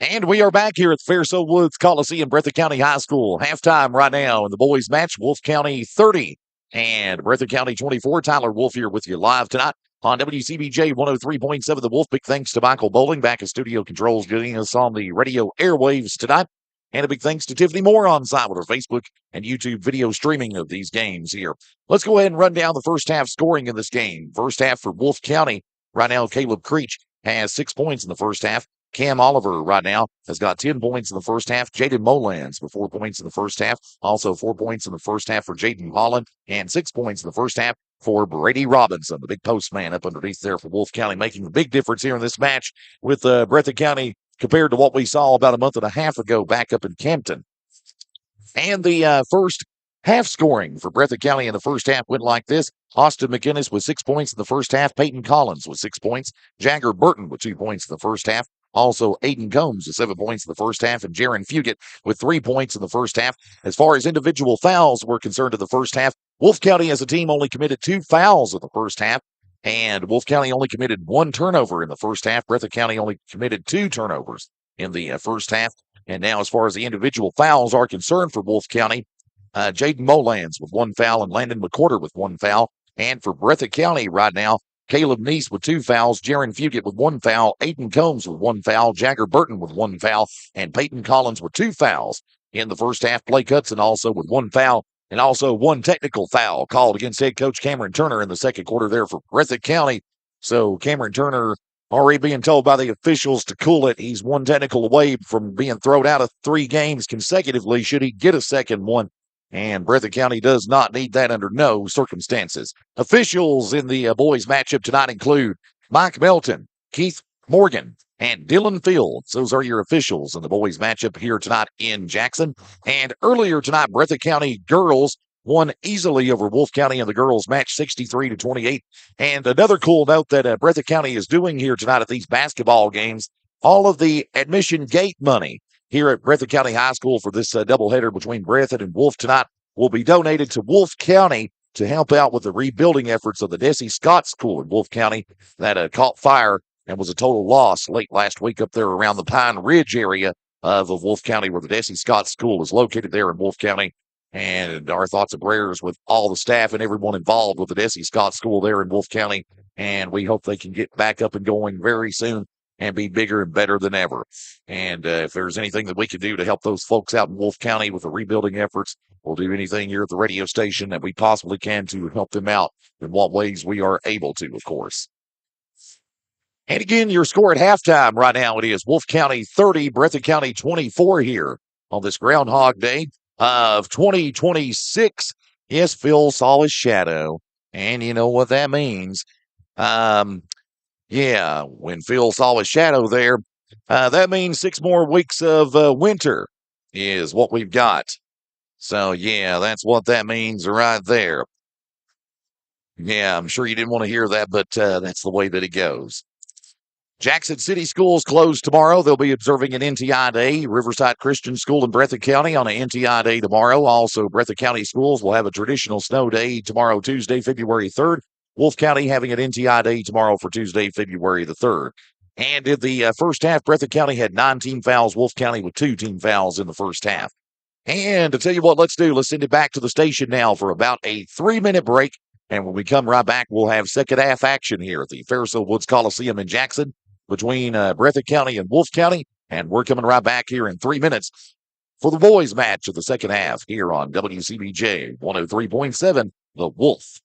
A: And we are back here at Fairso Woods Coliseum, Breathitt County High School. Halftime right now in the boys' match. Wolfe County 30 and Breathitt County 24. Tyler Wolf here with you live tonight on WCBJ 103.7 The Wolf. Big thanks to Michael Bowling back at Studio Controls getting us on the radio airwaves tonight. And a big thanks to Tiffany Moore on site with her Facebook and YouTube video streaming of these games here. Let's go ahead and run down the first half scoring in this game. First half for Wolfe County. Right now, Caleb Creech has 6 points in the first half. Cam Oliver right now has got 10 points in the first half. Jaden Molans with 4 points in the first half. Also 4 points in the first half for Jaden Holland and 6 points in the first half for Brady Robinson, the big postman up underneath there for Wolfe County, making the big difference here in this match with Breathitt County compared to what we saw about a month and a half ago back up in Campton. And the first half scoring for Breathitt County in the first half went like this. Austin McInnes with 6 points in the first half. Peyton Collins with 6 points. Jagger Burton with 2 points in the first half. Also, Aiden Combs with 7 points in the first half, and Jaron Fugit with 3 points in the first half. As far as individual fouls were concerned in the first half, Wolfe County as a team only committed 2 fouls in the first half, and Wolfe County only committed 1 turnover in the first half. Breathitt County only committed 2 turnovers in the first half. And now, as far as the individual fouls are concerned for Wolfe County, Jaden Molans with 1 foul and Landon McCorder with 1 foul. And for Breathitt County right now, Caleb Neese with 2 fouls, Jaron Fugit with 1 foul, Aiden Combs with 1 foul, Jagger Burton with 1 foul, and Peyton Collins with 2 fouls in the first half. Blake Hudson also with 1 foul, and also 1 technical foul called against head coach Cameron Turner in the second quarter there for Breathitt County. So Cameron Turner already being told by the officials to cool it. He's 1 technical away from being thrown out of 3 games consecutively should he get a second one. And Breathitt County does not need that under no circumstances. Officials in the boys matchup tonight include Mike Melton, Keith Morgan, and Dylan Fields. Those are your officials in the boys matchup here tonight in Jackson. And earlier tonight, Breathitt County girls won easily over Wolfe County in the girls match 63-28. And another cool note that Breathitt County is doing here tonight at these basketball games, all of the admission gate money here at Breathitt County High School for this doubleheader between Breathitt and Wolfe tonight will be donated to Wolfe County to help out with the rebuilding efforts of the Desi Scott School in Wolfe County that caught fire and was a total loss late last week up there around the Pine Ridge area of Wolfe County where the Desi Scott School is located there in Wolfe County. And our thoughts and prayers with all the staff and everyone involved with the Desi Scott School there in Wolfe County. And we hope they can get back up and going very soon and be bigger and better than ever. And if there's anything that we can do to help those folks out in Wolfe County with the rebuilding efforts, we'll do anything here at the radio station that we possibly can to help them out in what ways we are able to, of course. And again, your score at halftime right now, it is Wolfe County 30, Breathitt County 24 here on this Groundhog Day of 2026. Yes, Phil saw his shadow, and you know what that means. Yeah, when Phil saw his shadow there, that means 6 more weeks of winter is what we've got. So, yeah, that's what that means right there. Yeah, I'm sure you didn't want to hear that, but that's the way that it goes. Jackson City Schools closed tomorrow. They'll be observing an NTI Day. Riverside Christian School in Breathitt County on an NTI Day tomorrow. Also, Breathitt County Schools will have a traditional snow day tomorrow, Tuesday, February 3rd. Wolfe County having an NTI Day tomorrow for Tuesday, February the 3rd. And in the first half, Breathitt County had 9 team fouls. Wolfe County with 2 team fouls in the first half. And to tell you what, let's send it back to the station now for about a 3-minute break. And when we come right back, we'll have second half action here at the Fairso Woods Coliseum in Jackson between Breathitt County and Wolfe County. And we're coming right back here in 3 minutes for the boys match of the second half here on WCBJ 103.7, The Wolf.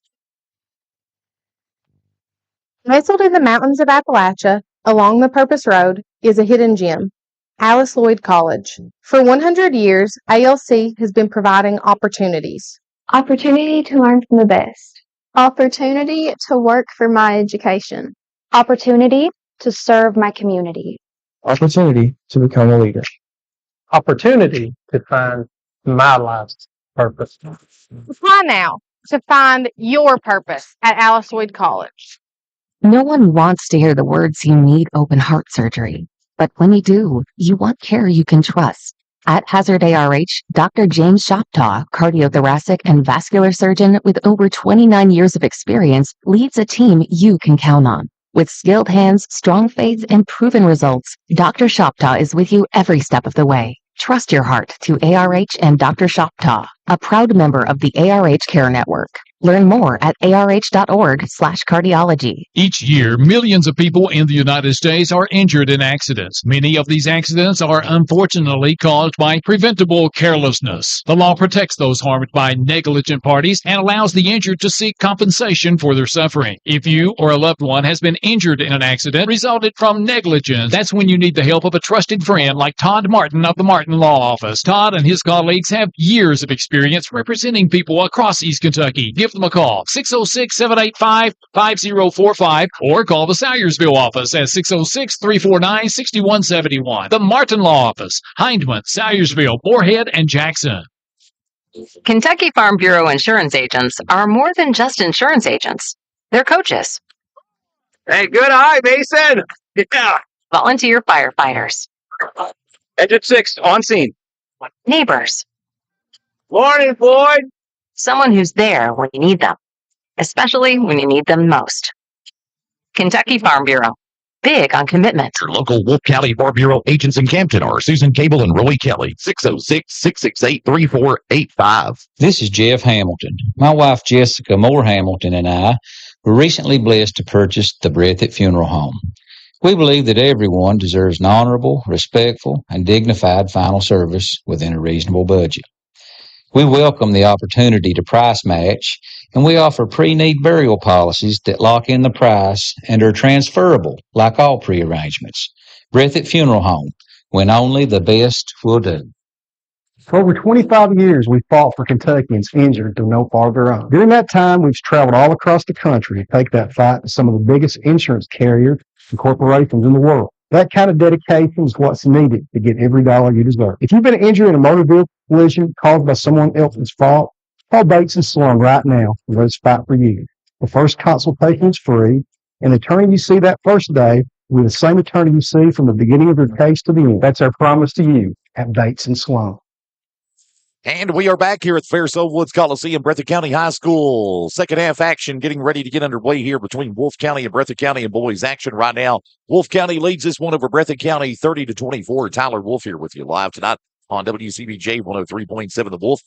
E: Nestled in the mountains of Appalachia, along the Purpose Road, is a hidden gem, Alice Lloyd College. For 100 years, ALC has been providing opportunities.
F: Opportunity to learn from the best. Opportunity to work for my education. Opportunity to serve my community.
G: Opportunity to become a leader. Opportunity to find my life's purpose.
E: Apply now to find your purpose at Alice Lloyd College.
H: No one wants to hear the words you need open heart surgery. But when you do, you want care you can trust. At Hazard ARH, Dr. James Shoptaw, cardiothoracic and vascular surgeon with over 29 years of experience, leads a team you can count on. With skilled hands, strong faith, and proven results, Dr. Shoptaw is with you every step of the way. Trust your heart to ARH and Dr. Shoptaw, a proud member of the ARH Care Network. Learn more at arh.org/cardiology.
C: Each year, millions of people in the United States are injured in accidents. Many of these accidents are unfortunately caused by preventable carelessness. The law protects those harmed by negligent parties and allows the injured to seek compensation for their suffering. If you or a loved one has been injured in an accident resulted from negligence, that's when you need the help of a trusted friend like Todd Martin of the Martin Law Office. Todd and his colleagues have years of experience representing people across East Kentucky. Give them a call, 606-785-5045, or call the Salyersville office at 606-349-6171. The Martin Law Office, Hindman, Salyersville, Moorhead, and Jackson.
H: Kentucky Farm Bureau insurance agents are more than just insurance agents. They're coaches,
I: Hey, good eye, Mason. Yeah.
H: volunteer firefighters,
I: Engine 6, on scene.
H: neighbors,
I: Morning, Floyd.
H: someone who's there when you need them, especially when you need them most. Kentucky Farm Bureau, big on commitment.
A: Your local Wolf County Farm Bureau agents in Campton are Susan Cable and Roy Kelly. 606-668-3485.
J: This is Jeff Hamilton. My wife Jessica Moore Hamilton and I were recently blessed to purchase the Breathitt Funeral Home. We believe that everyone deserves an honorable, respectful, and dignified final service within a reasonable budget. We welcome the opportunity to price match, and we offer pre-need burial policies that lock in the price and are transferable like all pre-arrangements. Breathitt Funeral Home, when only the best will do.
G: For over 25 years, we've fought for Kentuckians injured through no fault of their own. During that time, we've traveled all across the country to take that fight to some of the biggest insurance carriers and corporations in the world. That kind of dedication is what's needed to get every dollar you deserve. If you've been injured in a motor vehicle collision caused by someone else's fault, call Bates & Sloan right now and let's fight for you. The first consultation is free, and the attorney you see that first day will be the same attorney you see from the beginning of your case to the end. That's our promise to you at Bates & Sloan.
A: And we are back here at Fairfield Woods Coliseum, Breathitt County High School. Second half action getting ready to get underway here between Wolfe County and Breathitt County, and boys action right now. Wolfe County leads this one over Breathitt County 30-24. Tyler Wolf here with you live tonight on WCBJ 103.7 The Wolf.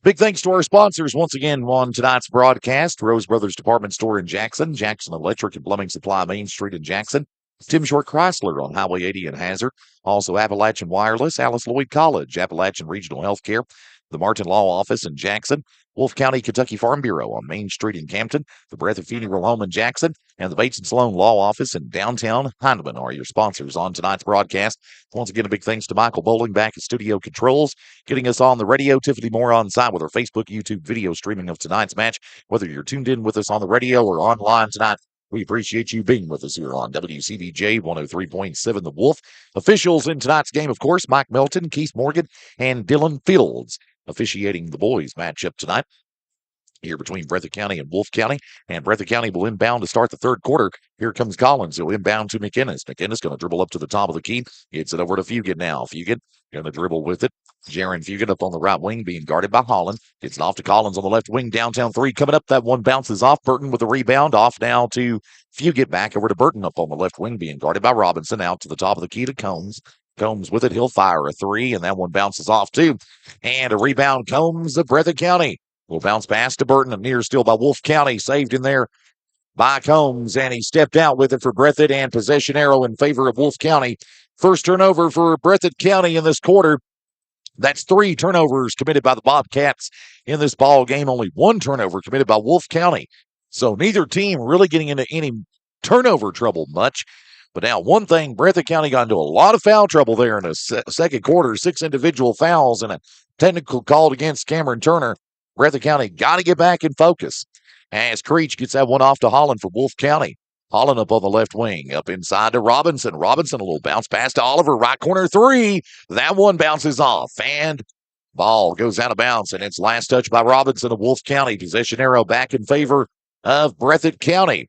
A: Big thanks to our sponsors once again on tonight's broadcast. Rose Brothers Department Store in Jackson, Jackson Electric and Plumbing Supply, Main Street in Jackson, Tim Short Chrysler on Highway 80 in Hazard, also Appalachian Wireless, Alice Lloyd College, Appalachian Regional Healthcare, the Martin Law Office in Jackson, Wolfe County Kentucky Farm Bureau on Main Street in Campton, the Breathitt Funeral Home in Jackson, and the Bates & Sloan Law Office in downtown Hindman are your sponsors on tonight's broadcast. Once again, a big thanks to Michael Bowling back at Studio Controls, getting us on the radio. Tiffany Moore on site with our Facebook, YouTube video streaming of tonight's match. Whether you're tuned in with us on the radio or online tonight, we appreciate you being with us here on WCBJ 103.7 The Wolf. Officials in tonight's game, of course, Mike Melton, Keith Morgan, and Dylan Fields officiating the boys matchup tonight here between Breathitt County and Wolfe County. And Breathitt County will inbound to start the third quarter. Here comes Collins. He'll inbound to McInnes. McInnes going to dribble up to the top of the key. Gets it over to Fugit now. Fugit going to dribble with it. Jaron Fugit up on the right wing being guarded by Holland. Gets it off to Collins on the left wing. Downtown three coming up. That one bounces off. Burton with the rebound. Off now to Fugit. Back over to Burton up on the left wing being guarded by Robinson. Out to the top of the key to Combs. Combs with it. He'll fire a three, and that one bounces off too. And a rebound. Combs of Breathitt County will bounce pass to Burton. A near steal by Wolfe County. Saved in there by Combs, and he stepped out with it for Breathitt, and possession arrow in favor of Wolfe County. First turnover for Breathitt County in this quarter. That's 3 turnovers committed by the Bobcats in this ball game. Only 1 turnover committed by Wolfe County. So neither team really getting into any turnover trouble much. But now one thing, Breathitt County got into a lot of foul trouble there in the second quarter. 6 individual fouls and a technical called against Cameron Turner. Breathitt County got to get back in focus as Creech gets that one off to Holland for Wolfe County. Holland up on the left wing, up inside to Robinson. Robinson, a little bounce pass to Oliver, right corner three. That one bounces off, and ball goes out of bounds, and it's last touch by Robinson of Wolfe County. Possession arrow back in favor of Breathitt County.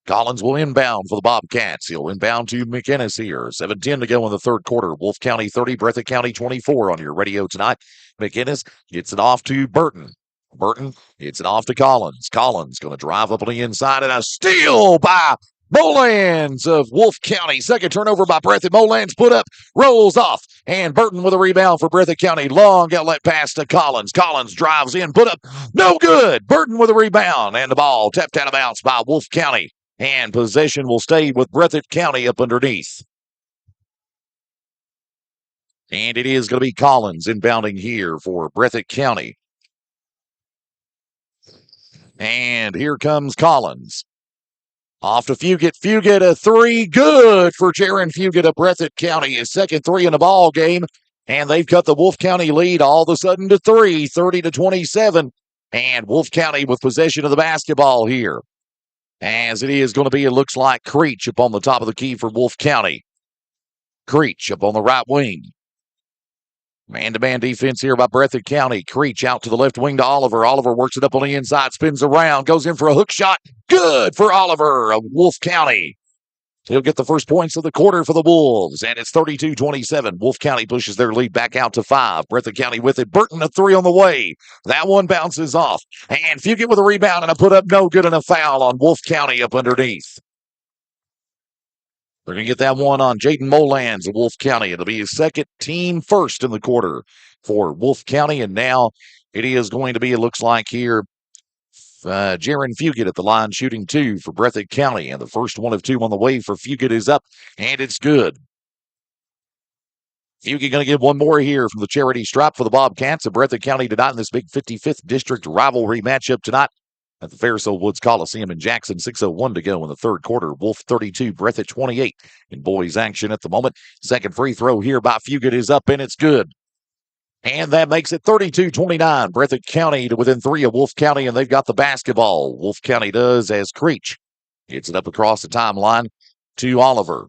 A: Collins will inbound for the Bobcats. He'll inbound to McInnes here. 7:10 to go in the third quarter. Wolfe County 30, Breathitt County 24 on your radio tonight. McInnes gets it off to Burton. Burton gets it off to Collins. Collins going to drive up on the inside and a steal by Molans of Wolfe County. Second turnover by Breathitt. Molans put up, rolls off, and Burton with a rebound for Breathitt County. Long outlet pass to Collins. Collins drives in, put up, no good. Burton with a rebound, and the ball tapped out of bounds by Wolfe County. And possession will stay with Breathitt County up underneath. And it is going to be Collins inbounding here for Breathitt County. And here comes Collins. Off to Fugit. Fugit, a three. Good for Jaron Fugit of Breathitt County. His second three in the ball game. And they've cut the Wolfe County lead all of a sudden to 30-27. And Wolfe County with possession of the basketball here. As it is going to be, it looks like Creech up on the top of the key for Wolfe County. Creech up on the right wing. Man-to-man defense here by Breathitt County. Creech out to the left wing to Oliver. Oliver works it up on the inside, spins around, goes in for a hook shot. Good for Oliver of Wolfe County. He'll get the first points of the quarter for the Wolves, and it's 32-27. Wolfe County pushes their lead back out to 5. Breathitt County with it. Burton a three on the way. That one bounces off. And Fugit with a rebound and a put up, no good, and a foul on Wolfe County up underneath. They're going to get that one on Jaden Molans of Wolfe County. It'll be his second, team first in the quarter for Wolfe County. And now it is going to be, it looks like here, Jaron Fugit at the line shooting 2 for Breathitt County. And the first one of 2 on the way for Fugit is up, and it's good. Fugit going to get one more here from the charity stripe for the Bobcats of Breathitt County tonight in this big 55th district rivalry matchup tonight at the Fairfield Woods Coliseum in Jackson. 6:01 to go in the third quarter. Wolfe 32, Breathitt 28 in boys action at the moment. Second free throw here by Fugit is up, and it's good. And that makes it 32-29. Breathitt County to within 3 of Wolfe County, and they've got the basketball. Wolfe County does as Creech gets it up across the timeline to Oliver.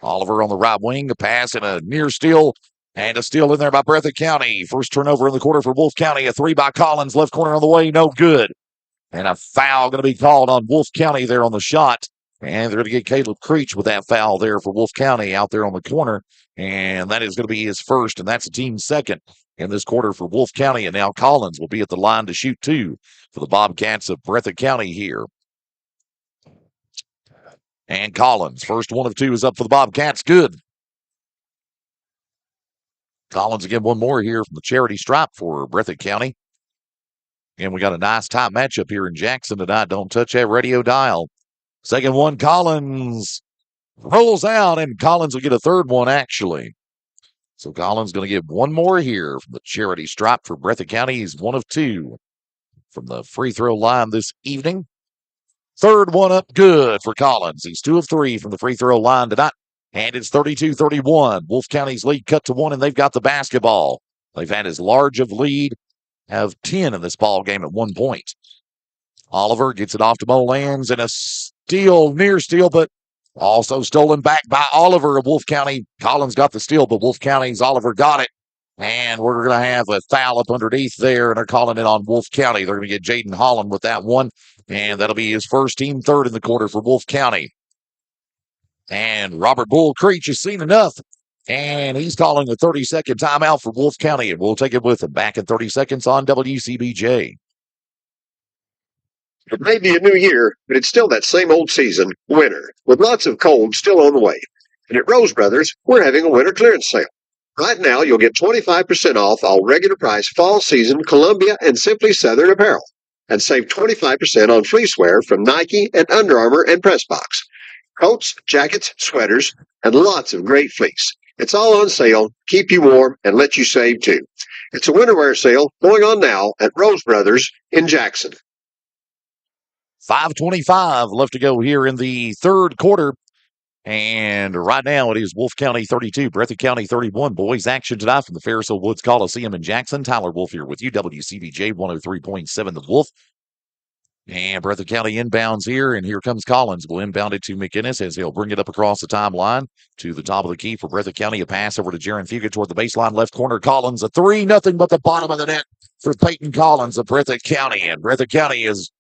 A: Oliver on the right wing, a pass and a near steal, and a steal in there by Breathitt County. First turnover in the quarter for Wolfe County. A three by Collins, left corner on the way, no good. And a foul going to be called on Wolfe County there on the shot. And they're going to get Caleb Creech with that foul there for Wolfe County out there on the corner. And that is going to be his first, and that's a team second in this quarter for Wolfe County. And now Collins will be at the line to shoot 2 for the Bobcats of Breathitt County here. And Collins, first one of 2 is up for the Bobcats. Good. Collins again, one more here from the charity stripe for Breathitt County. And we got a nice tight matchup here in Jackson tonight. Don't touch that radio dial. Second one, Collins rolls out, and Collins will get a third one, actually. So Collins going to get one more here from the charity stripe for Breathitt County. He's one of 2 from the free throw line this evening. Third one up, good for Collins. He's 2 of 3 from the free throw line tonight. And it's 32-31. Wolfe County's lead cut to 1, and they've got the basketball. They've had as large of lead of 10 in this ball game at 1 point. Oliver gets it off to Molans, and a steal, near steal, but also stolen back by Oliver of Wolfe County. Collins got the steal, but Wolfe County's Oliver got it. And we're going to have a foul up underneath there, and they're calling it on Wolfe County. They're going to get Jaden Holland with that one, and that'll be his first, team third in the quarter for Wolfe County. And Robert Bull Creech has seen enough, and he's calling a 30-second timeout for Wolfe County, and we'll take it with him. Back in 30 seconds on WCBJ.
B: It may be a new year, but it's still that same old season, winter, with lots of cold still on the way. And at Rose Brothers, we're having a winter clearance sale. Right now, you'll get 25% off all regular price fall season Columbia and Simply Southern apparel, and save 25% on fleecewear from Nike and Under Armour and Pressbox. Coats, jackets, sweaters, and lots of great fleece. It's all on sale, keep you warm, and let you save too. It's a winter wear sale going on now at Rose Brothers in Jackson.
A: 5:25 left to go here in the third quarter. And right now it is Wolfe County 32, Breathitt County 31. Boys action tonight from the Fairfield Woods Coliseum in Jackson. Tyler Wolfe here with you, WCBJ 103.7 The Wolf. And Breathitt County inbounds here, and here comes Collins. Will inbound it to McInnes as he'll bring it up across the timeline to the top of the key for Breathitt County. A pass over to Jaron Fugit toward the baseline left corner. Collins, a 3, nothing but the bottom of the net for Peyton Collins of Breathitt County. And Breathitt County has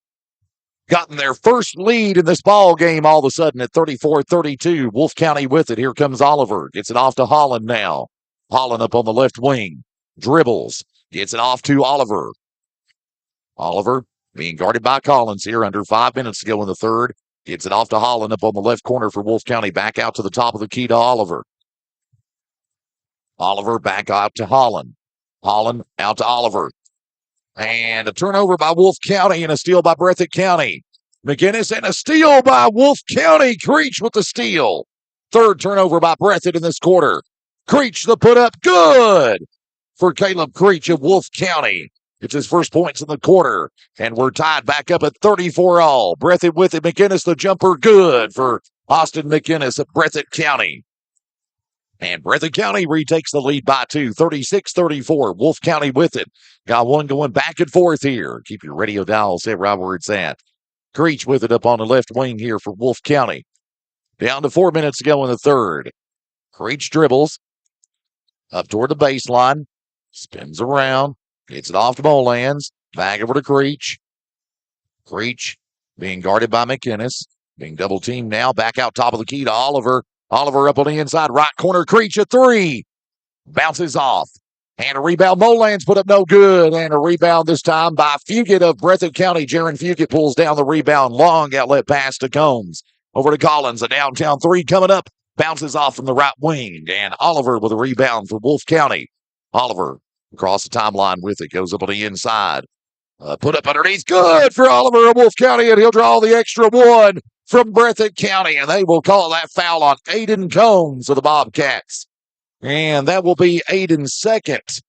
A: gotten their first lead in this ball game all of a sudden at 34-32. Wolfe County with it. Here comes Oliver. Gets it off to Holland now. Holland up on the left wing. Dribbles. Gets it off to Oliver. Oliver being guarded by Collins here. Under 5 minutes to go in the third. Gets it off to Holland up on the left corner for Wolfe County. Back out to the top of the key to Oliver. Oliver back out to Holland. Holland out to Oliver. And a turnover by Wolfe County and a steal by Breathitt County. McGinnis and a steal by Wolfe County. Creech with the steal. Third turnover by Breathitt in this quarter. Creech the put up. Good for Caleb Creech of Wolfe County. It's his first points in the quarter. And we're tied back up at 34 all. Breathitt with it. McGinnis the jumper. Good for Austin McGinnis of Breathitt County. And Breathitt County retakes the lead by 2, 36-34. Wolfe County with it. Got one going back and forth here. Keep your radio dial set right where it's at. Creech with it up on the left wing here for Wolfe County. Down to 4 minutes to go in the third. Creech dribbles up toward the baseline. Spins around. Gets it off to Molans. Back over to Creech. Creech being guarded by McInnes. Being double teamed now. Back out top of the key to Oliver. Oliver up on the inside right corner. Creech a three. Bounces off. And a rebound. Molans put up no good. And a rebound this time by Fugit of Breathitt County. Jaron Fugit pulls down the rebound. Long outlet pass to Combs. Over to Collins. A downtown three coming up. Bounces off from the right wing. And Oliver with a rebound for Wolfe County. Oliver across the timeline with it. Goes up on the inside. Put up underneath. Good for Oliver of Wolfe County. And he'll draw the extra one from Breathitt County. And they will call that foul on Aiden Combs of the Bobcats. And that will be Aiden's second.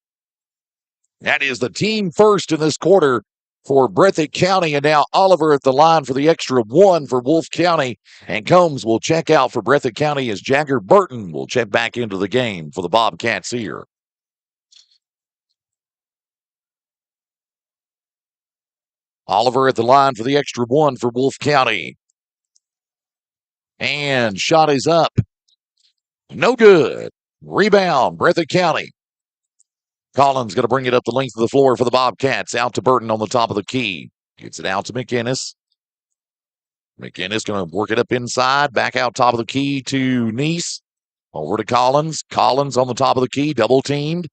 A: That is the team first in this quarter for Breathitt County. And now Oliver at the line for the extra one for Wolfe County. And Combs will check out for Breathitt County as Jagger Burton will check back into the game for the Bobcats here. Oliver at the line for the extra one for Wolfe County. And shot is up. No good. Rebound, Breathitt County. Collins going to bring it up the length of the floor for the Bobcats. Out to Burton on the top of the key. Gets it out to McInnes. McInnes going to work it up inside. Back out top of the key to Neese. Over to Collins. Collins on the top of the key. Double teamed.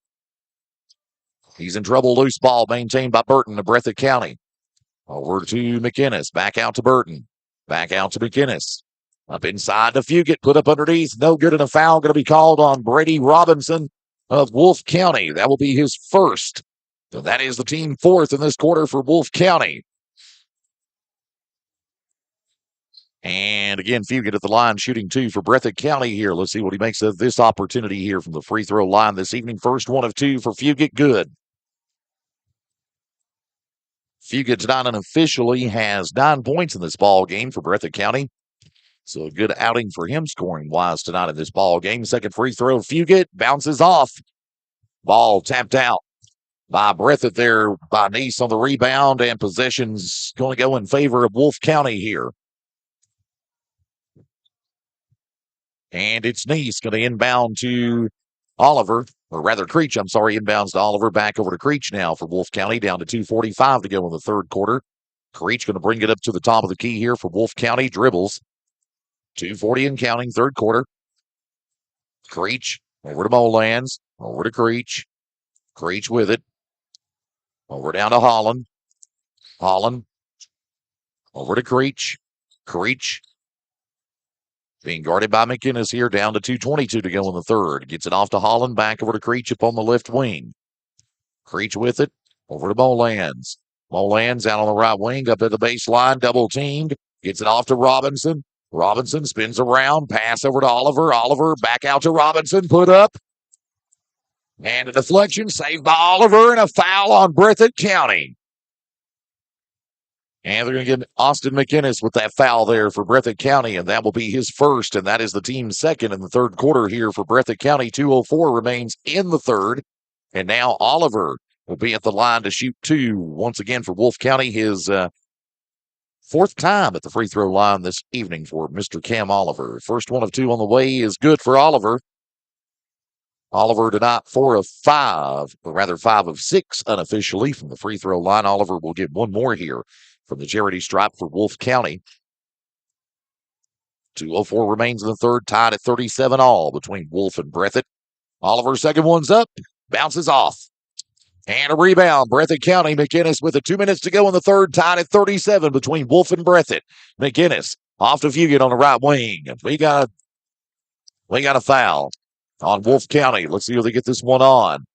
A: He's in trouble. Loose ball maintained by Burton of Breathitt County. Over to McInnes. Back out to Burton. Back out to McInnes. Up inside to Fugit. Put up underneath. No good, and a foul going to be called on Brady Robinson of Wolfe County. That will be his first. So that is the team fourth in this quarter for Wolfe County. And again, Fugit at the line shooting two for Breathitt County here. Let's see what he makes of this opportunity here from the free throw line this evening. First one of two for Fugit. Good. Fugit tonight unofficially has 9 points in this ball game for Breathitt County. So a good outing for him scoring-wise tonight in this ball game. Second free throw, Fugit bounces off. Ball tapped out by Breathitt there by Neese on the rebound, and possession's going to go in favor of Wolfe County here. And it's Neese going to inbound to Oliver, or rather Creech, I'm sorry, inbounds to Oliver. Back over to Creech now for Wolfe County, down to 2:45 to go in the third quarter. Creech going to bring it up to the top of the key here for Wolfe County. Dribbles. 2:40 and counting, third quarter. Creech over to Molans, over to Creech. Creech with it. Over down to Holland. Holland over to Creech. Creech being guarded by McInnes here, down to 2:22 to go in the third. Gets it off to Holland, back over to Creech up on the left wing. Creech with it, over to Molans. Molans out on the right wing, up at the baseline, double teamed. Gets it off to Robinson. Robinson spins around, pass over to Oliver. Oliver back out to Robinson, put up. And a deflection saved by Oliver, and a foul on Breathitt County. And they're going to get Austin McInnes with that foul there for Breathitt County, and that will be his first, and that is the team's second in the third quarter here for Breathitt County. 2:04 remains in the third, and now Oliver will be at the line to shoot two once again for Wolfe County. His fourth time at the free throw line this evening for Mr. Cam Oliver. First one of two on the way is good for Oliver. Oliver tonight 4 of 5, or rather 5 of 6 unofficially from the free throw line. Oliver will get one more here from the charity stripe for Wolfe County. 2:04 remains in the third, tied at 37 all between Wolfe and Breathitt. Oliver's second one's up, bounces off. And a rebound. Breathitt County. McInnes with 2 minutes to go in the third, tied at 37 between Wolf and Breathitt. McInnes off to Fugit on the right wing. We got a foul on Wolf County. Let's see if they get this one on.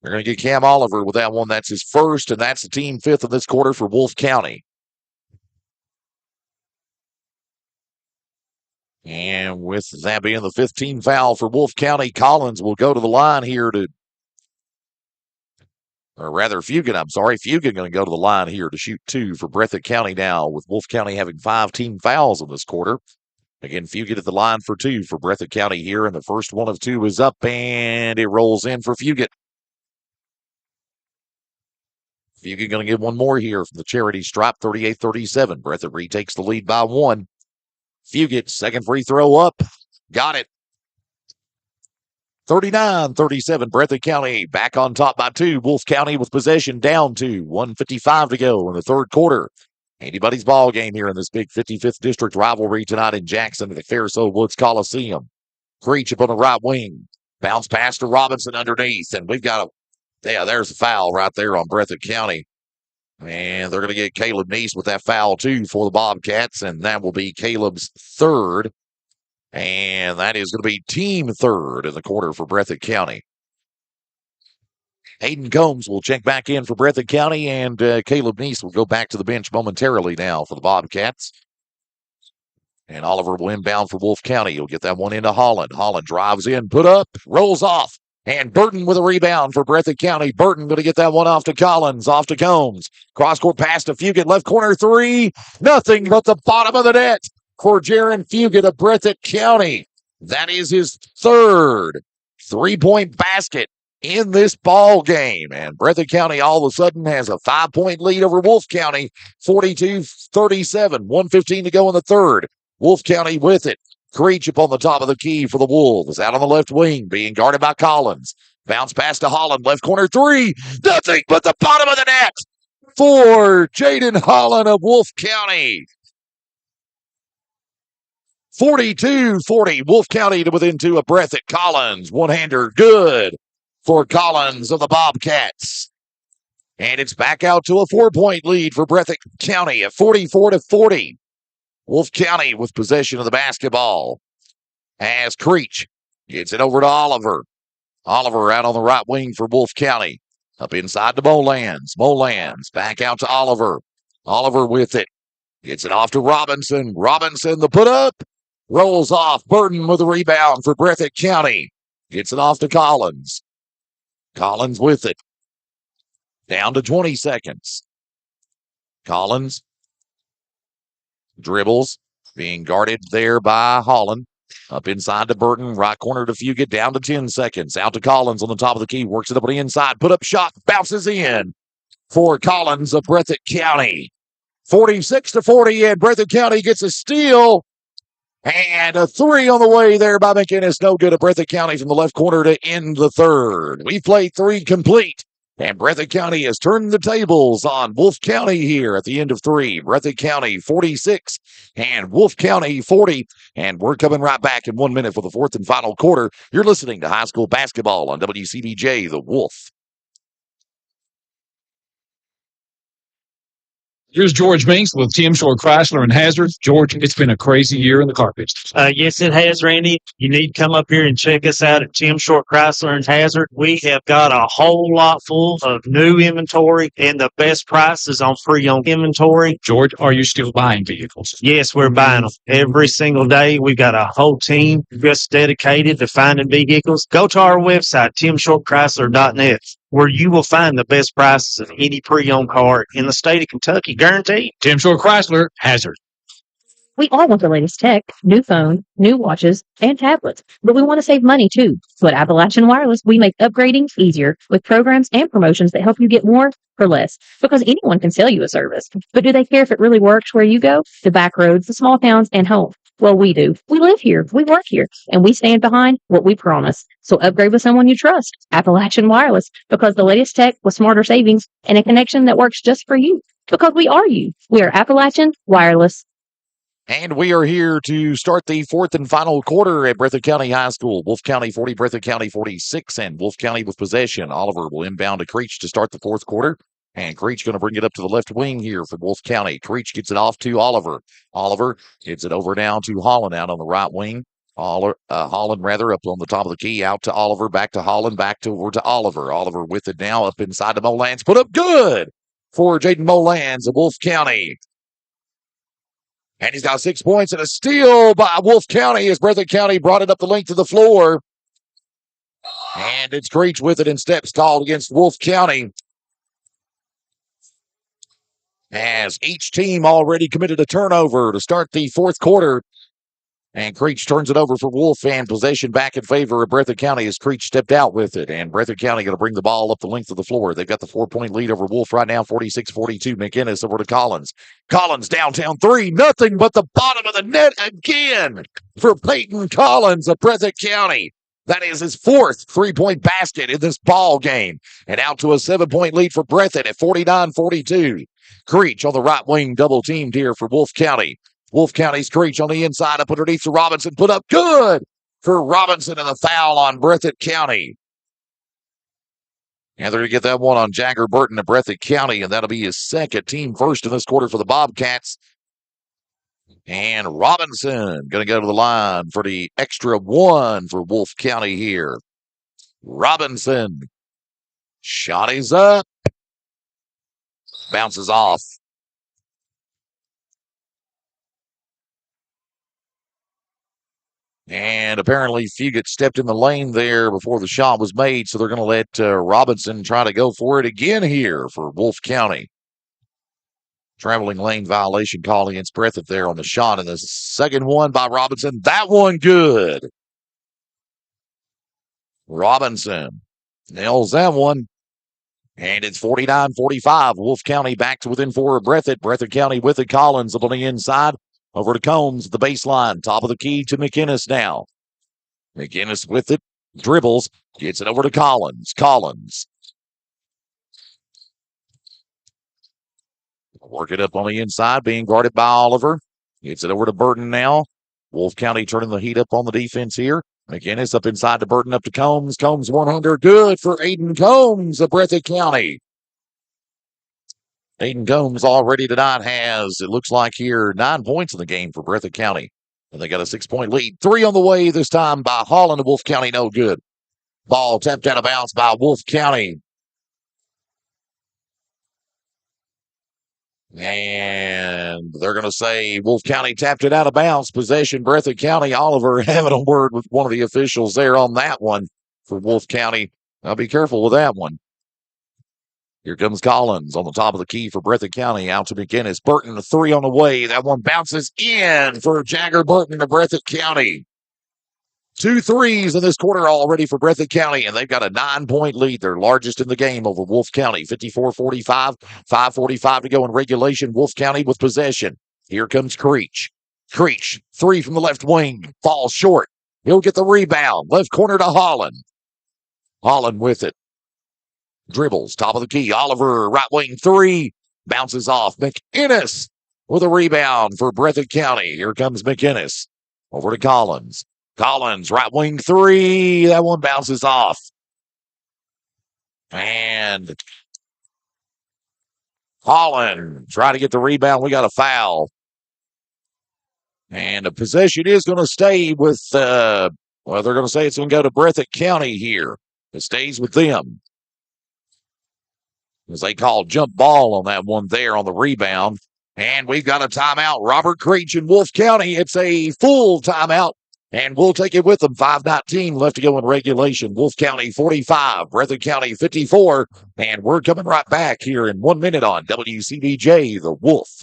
A: They're going to get Cam Oliver with that one. That's his first, and that's the team fifth of this quarter for Wolf County. And with that being the 15th foul for Wolf County, Collins will go to the line here Fugit, Fugit going to go to the line here to shoot 2 for Breathitt County now, with Wolf County having 5 team fouls in this quarter. Again, Fugit at the line for 2 for Breathitt County here, and the first one of 2 is up, and it rolls in for Fugit. Fugit going to get one more here from the charity stripe, 38-37. Breathitt retakes the lead by 1. Fugit, second free throw up. Got it. 39-37. Breathitt County back on top by 2. Wolf County with possession down 2. 1:55 to go in the third quarter. Anybody's ball game here in this big 55th district rivalry tonight in Jackson at the Fairso Woods Coliseum. Creech up on the right wing. Bounce pass to Robinson underneath. And we've got there's a foul right there on Breathitt County. And they're going to get Caleb Neese with that foul, too, for the Bobcats. And that will be Caleb's third. And that is going to be team third in the quarter for Breathitt County. Hayden Combs will check back in for Breathitt County, and Caleb Neese will go back to the bench momentarily now for the Bobcats. And Oliver will inbound for Wolf County. He'll get that one into Holland. Holland drives in, put up, rolls off. And Burton with a rebound for Breathitt County. Burton going to get that one off to Collins, off to Combs. Cross-court pass to Fugit, left corner 3. Nothing but the bottom of the net for Jaron Fugit of Breathitt County. That is his third 3-point basket in this ball game. And Breathitt County all of a sudden has a 5-point lead over Wolf County, 42-37. 1:15 to go in the third. Wolf County with it. Creech up on the top of the key for the Wolves. Out on the left wing, being guarded by Collins. Bounce pass to Holland, left corner 3. Nothing but the bottom of the net for Jaden Holland of Wolf County. 42-40. Wolf County to within 2 of Breathitt. Collins, one-hander, good for Collins of the Bobcats. And it's back out to a 4-point lead for Breathitt County at 44-40. Wolf County with possession of the basketball as Creech gets it over to Oliver. Oliver out on the right wing for Wolf County. Up inside to Molands. Molands back out to Oliver. Oliver with it. Gets it off to Robinson. Robinson, the put up. Rolls off. Burton with a rebound for Breathitt County. Gets it off to Collins. Collins with it. Down to 20 seconds. Collins dribbles, being guarded there by Holland. Up inside to Burton, right corner to Fugit, down to 10 seconds. Out to Collins on the top of the key, works it up on the inside, put up shot, bounces in for Collins of Breathitt County. 46-40, and Breathitt County gets a steal. And a 3 on the way there by McInnes. No good at Breathitt County from the left corner to end the third. We played 3 complete. And Breathitt County has turned the tables on Wolf County here at the end of 3. Breathitt County 46 and Wolf County 40. And we're coming right back in 1 minute for the fourth and final quarter. You're listening to high school basketball on WCBJ, The Wolf.
C: Here's George Minks with Tim Shore Chrysler and Hazard. George, it's been a crazy year in the carpets.
D: Yes, it has, Randy. You need to come up here and check us out at Tim Short Chrysler and Hazard. We have got a whole lot full of new inventory and the best prices on pre-owned inventory.
C: George, are you still buying vehicles?
D: Yes, we're buying them every single day. We've got a whole team just dedicated to finding vehicles. Go to our website, timshortchrysler.net, where you will find the best prices of any pre-owned car in the state of Kentucky, guaranteed.
C: Tim Shore Chrysler, Hazard.
K: We all want the latest tech, new phone, new watches, and tablets, but we want to save money too. So at Appalachian Wireless, we make upgrading easier with programs and promotions that help you get more for less, because anyone can sell you a service. But do they care if it really works where you go? The back roads, the small towns, and home. Well, we do. We live here, we work here, and we stand behind what we promise. So upgrade with someone you trust. Appalachian Wireless, because the latest tech with smarter savings and a connection that works just for you. Because we are you. We are Appalachian Wireless.
A: And we are here to start the fourth and final quarter at Breathitt County High School. Wolfe County 40, Breathitt County 46, and Wolfe County with possession. Oliver will inbound to Creech to start the fourth quarter. And Creech going to bring it up to the left wing here for Wolfe County. Creech gets it off to Oliver. Oliver gets it over down to Holland out on the right wing. Holland up on the top of the key, out to Oliver, back to Holland, over to Oliver. Oliver with it now up inside the Molans. Put up good for Jaden Molans of Wolfe County. And he's got 6 points and a steal by Wolfe County as Breathitt County brought it up the length of the floor. And it's Creech with it in steps called against Wolfe County. As each team already committed a turnover to start the fourth quarter. And Creech turns it over for Wolfe, and possession back in favor of Breathitt County as Creech stepped out with it. And Breathitt County going to bring the ball up the length of the floor. They've got the 4-point lead over Wolfe right now, 46-42. McInnes over to Collins. Collins downtown three, nothing but the bottom of the net again for Peyton Collins of Breathitt County. That is his fourth three-point basket in this ball game. And out to a 7-point lead for Breathitt at 49-42. Creech on the right wing, double teamed here for Wolfe County. Wolfe County's Creech on the inside up underneath to Robinson. Put up good for Robinson and the foul on Breathitt County. And they're going to get that one on Jagger Burton of Breathitt County, and that'll be his second, team first in this quarter for the Bobcats. And Robinson going to go to the line for the extra one for Wolfe County here. Robinson. Shot is up. Bounces off. And apparently Fugit stepped in the lane there before the shot was made, so they're going to let Robinson try to go for it again here for Wolfe County. Traveling lane violation call against Breathitt there on the shot, and the second one by Robinson. That one good. Robinson nails that one. And it's 49-45. Wolfe County back to within four of Breathitt. Breathitt County with it. Collins up on the inside. Over to Combs, the baseline. Top of the key to McInnes now. McInnes with it. Dribbles. Gets it over to Collins. Collins. Work it up on the inside. Being guarded by Oliver. Gets it over to Burton now. Wolfe County turning the heat up on the defense here. McInnes up inside to Burton, up to Combs. Combs 100. Good for Aiden Combs of Breathitt County. Aiden Combs already tonight has, it looks like here, 9 points in the game for Breathitt County. And they got a 6-point lead. 3 on the way this time by Holland of Wolfe County. No good. Ball tapped out of bounds by Wolfe County. And they're going to say Wolfe County tapped it out of bounds. Possession, Breathitt County. Oliver having a word with one of the officials there on that one for Wolfe County. I'll be careful with that one. Here comes Collins on the top of the key for Breathitt County. Out to McInnes. Burton, a 3 on the way. That one bounces in for Jagger Burton of Breathitt County. 2 threes in this quarter already for Breathitt County, and they've got a 9-point lead. Their largest in the game over Wolfe County. 54-45. 5:45 to go in regulation. Wolfe County with possession. Here comes Creech. Creech, 3 from the left wing. Falls short. He'll get the rebound. Left corner to Holland. Holland with it. Dribbles, top of the key. Oliver, right wing 3. Bounces off. McInnes with a rebound for Breathitt County. Here comes McInnes. Over to Collins. Collins, right wing 3. That one bounces off. And Holland try to get the rebound. We got a foul. And the possession is going to stay with, they're going to say it's going to go to Breathitt County here. It stays with them. As they call jump ball on that one there on the rebound. And we've got a timeout. Robert Creech in Wolfe County. It's a full timeout. And we'll take it with them. 5:19 left to go in regulation. Wolfe County 45, Breathitt County 54. And we're coming right back here in 1 minute on WCBJ, The Wolf.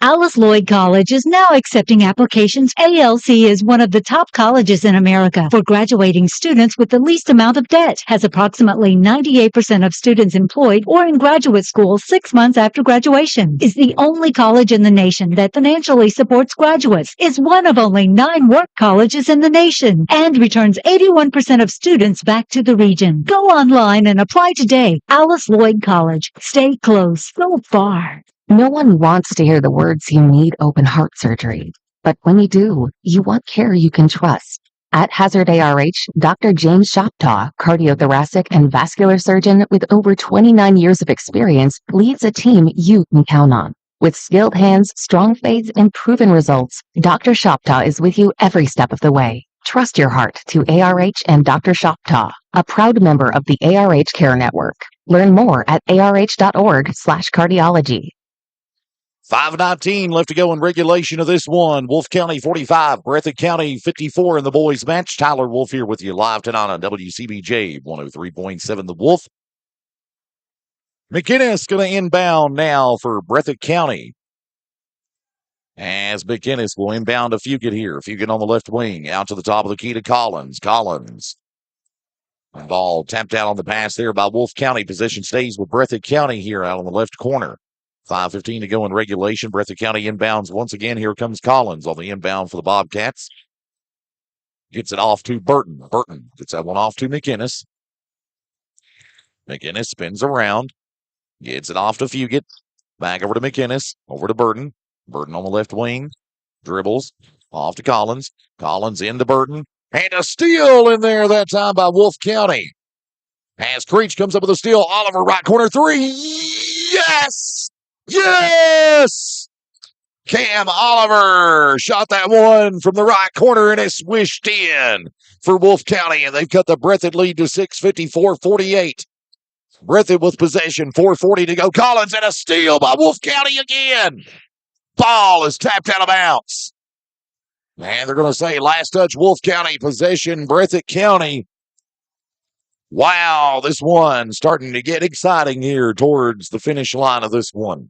L: Alice Lloyd College is now accepting applications. ALC is one of the top colleges in America for graduating students with the least amount of debt, has approximately 98% of students employed or in graduate school 6 months after graduation, is the only college in the nation that financially supports graduates, is one of only 9 work colleges in the nation, and returns 81% of students back to the region. Go online and apply today. Alice Lloyd College. Stay close. Go far.
H: No one wants to hear the words you need open heart surgery. But when you do, you want care you can trust. At Hazard ARH, Dr. James Shoptaw, cardiothoracic and vascular surgeon with over 29 years of experience, leads a team you can count on. With skilled hands, strong faith, and proven results, Dr. Shoptaw is with you every step of the way. Trust your heart to ARH and Dr. Shoptaw, a proud member of the ARH Care Network. Learn more at arh.org/cardiology.
A: 5:19 left to go in regulation of this one. Wolfe County 45, Breathitt County 54 in the boys match. Tyler Wolf here with you live tonight on WCBJ 103.7 The Wolf. McInnes going to inbound now for Breathitt County. As McInnes will inbound to Fugit here. Fugit on the left wing. Out to the top of the key to Collins. Collins. Ball tapped out on the pass there by Wolfe County. Possession stays with Breathitt County here out on the left corner. 5:15 to go in regulation. Breathitt County inbounds once again. Here comes Collins on the inbound for the Bobcats. Gets it off to Burton. Burton gets that one off to McInnes. McInnes spins around. Gets it off to Fugit. Back over to McInnes. Over to Burton. Burton on the left wing. Dribbles. Off to Collins. Collins into Burton. And a steal in there that time by Wolfe County. As Creech comes up with a steal. Oliver right corner three. Yes! Yes! Cam Oliver shot that one from the right corner and it swished in for Wolfe County. And they've cut the Breathitt lead to 6, 54-48. Breathitt with possession, 4:40 to go. Collins and a steal by Wolfe County again. Ball is tapped out of bounds. And they're going to say last touch Wolfe County, possession Breathitt County. Wow, this one starting to get exciting here towards the finish line of this one.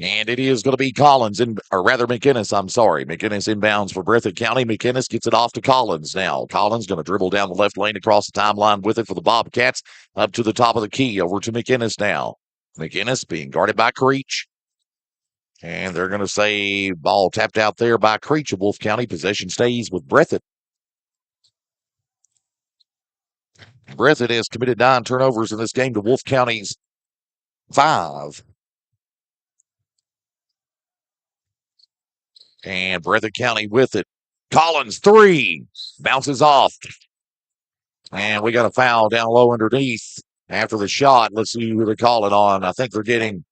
A: And it is going to be Collins, or rather McInnes, I'm sorry. McInnes inbounds for Breathitt County. McInnes gets it off to Collins now. Collins going to dribble down the left lane across the timeline with it for the Bobcats. Up to the top of the key, over to McInnes now. McInnes being guarded by Creech. And they're going to say ball tapped out there by Creech of Wolfe County. Possession stays with Breathitt. Breathitt has committed 9 turnovers in this game to Wolfe County's 5. And Breathitt County with it. Collins, 3. Bounces off. And we got a foul down low underneath after the shot. Let's see who they call it on. I think they're getting...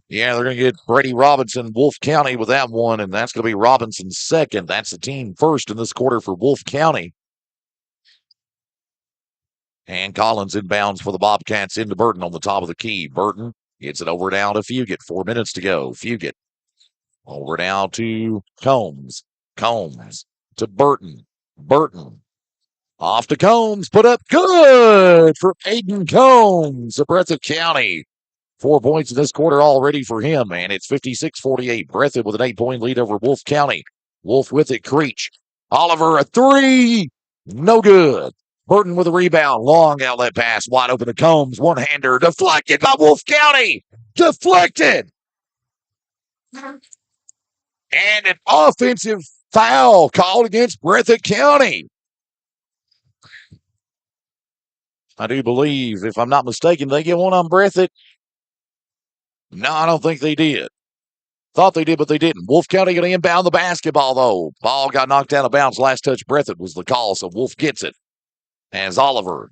A: Yeah, they're going to get Brady Robinson, Wolfe County with that one, and that's going to be Robinson's second. That's the team first in this quarter for Wolfe County. And Collins inbounds for the Bobcats into Burton on the top of the key. Burton gets it over now to Fugit. 4 minutes to go. Fugit over now to Combs. Combs to Burton. Burton off to Combs. Put up good for Aiden Combs of Breathitt County. 4 points in this quarter already for him, and it's 56-48. Breathitt with an 8-point lead over Wolfe County. Wolfe with it. Creech. Oliver, a 3. No good. Burton with a rebound. Long outlet pass. Wide open to Combs. One-hander deflected by Wolfe County. Deflected. And an offensive foul called against Breathitt County. I do believe, if I'm not mistaken, they get one on Breathitt. No, I don't think they did. Thought they did, but they didn't. Wolfe County going to inbound the basketball, though. Ball got knocked out of bounds. Last touch, Breathitt was the call, so Wolfe gets it. As Oliver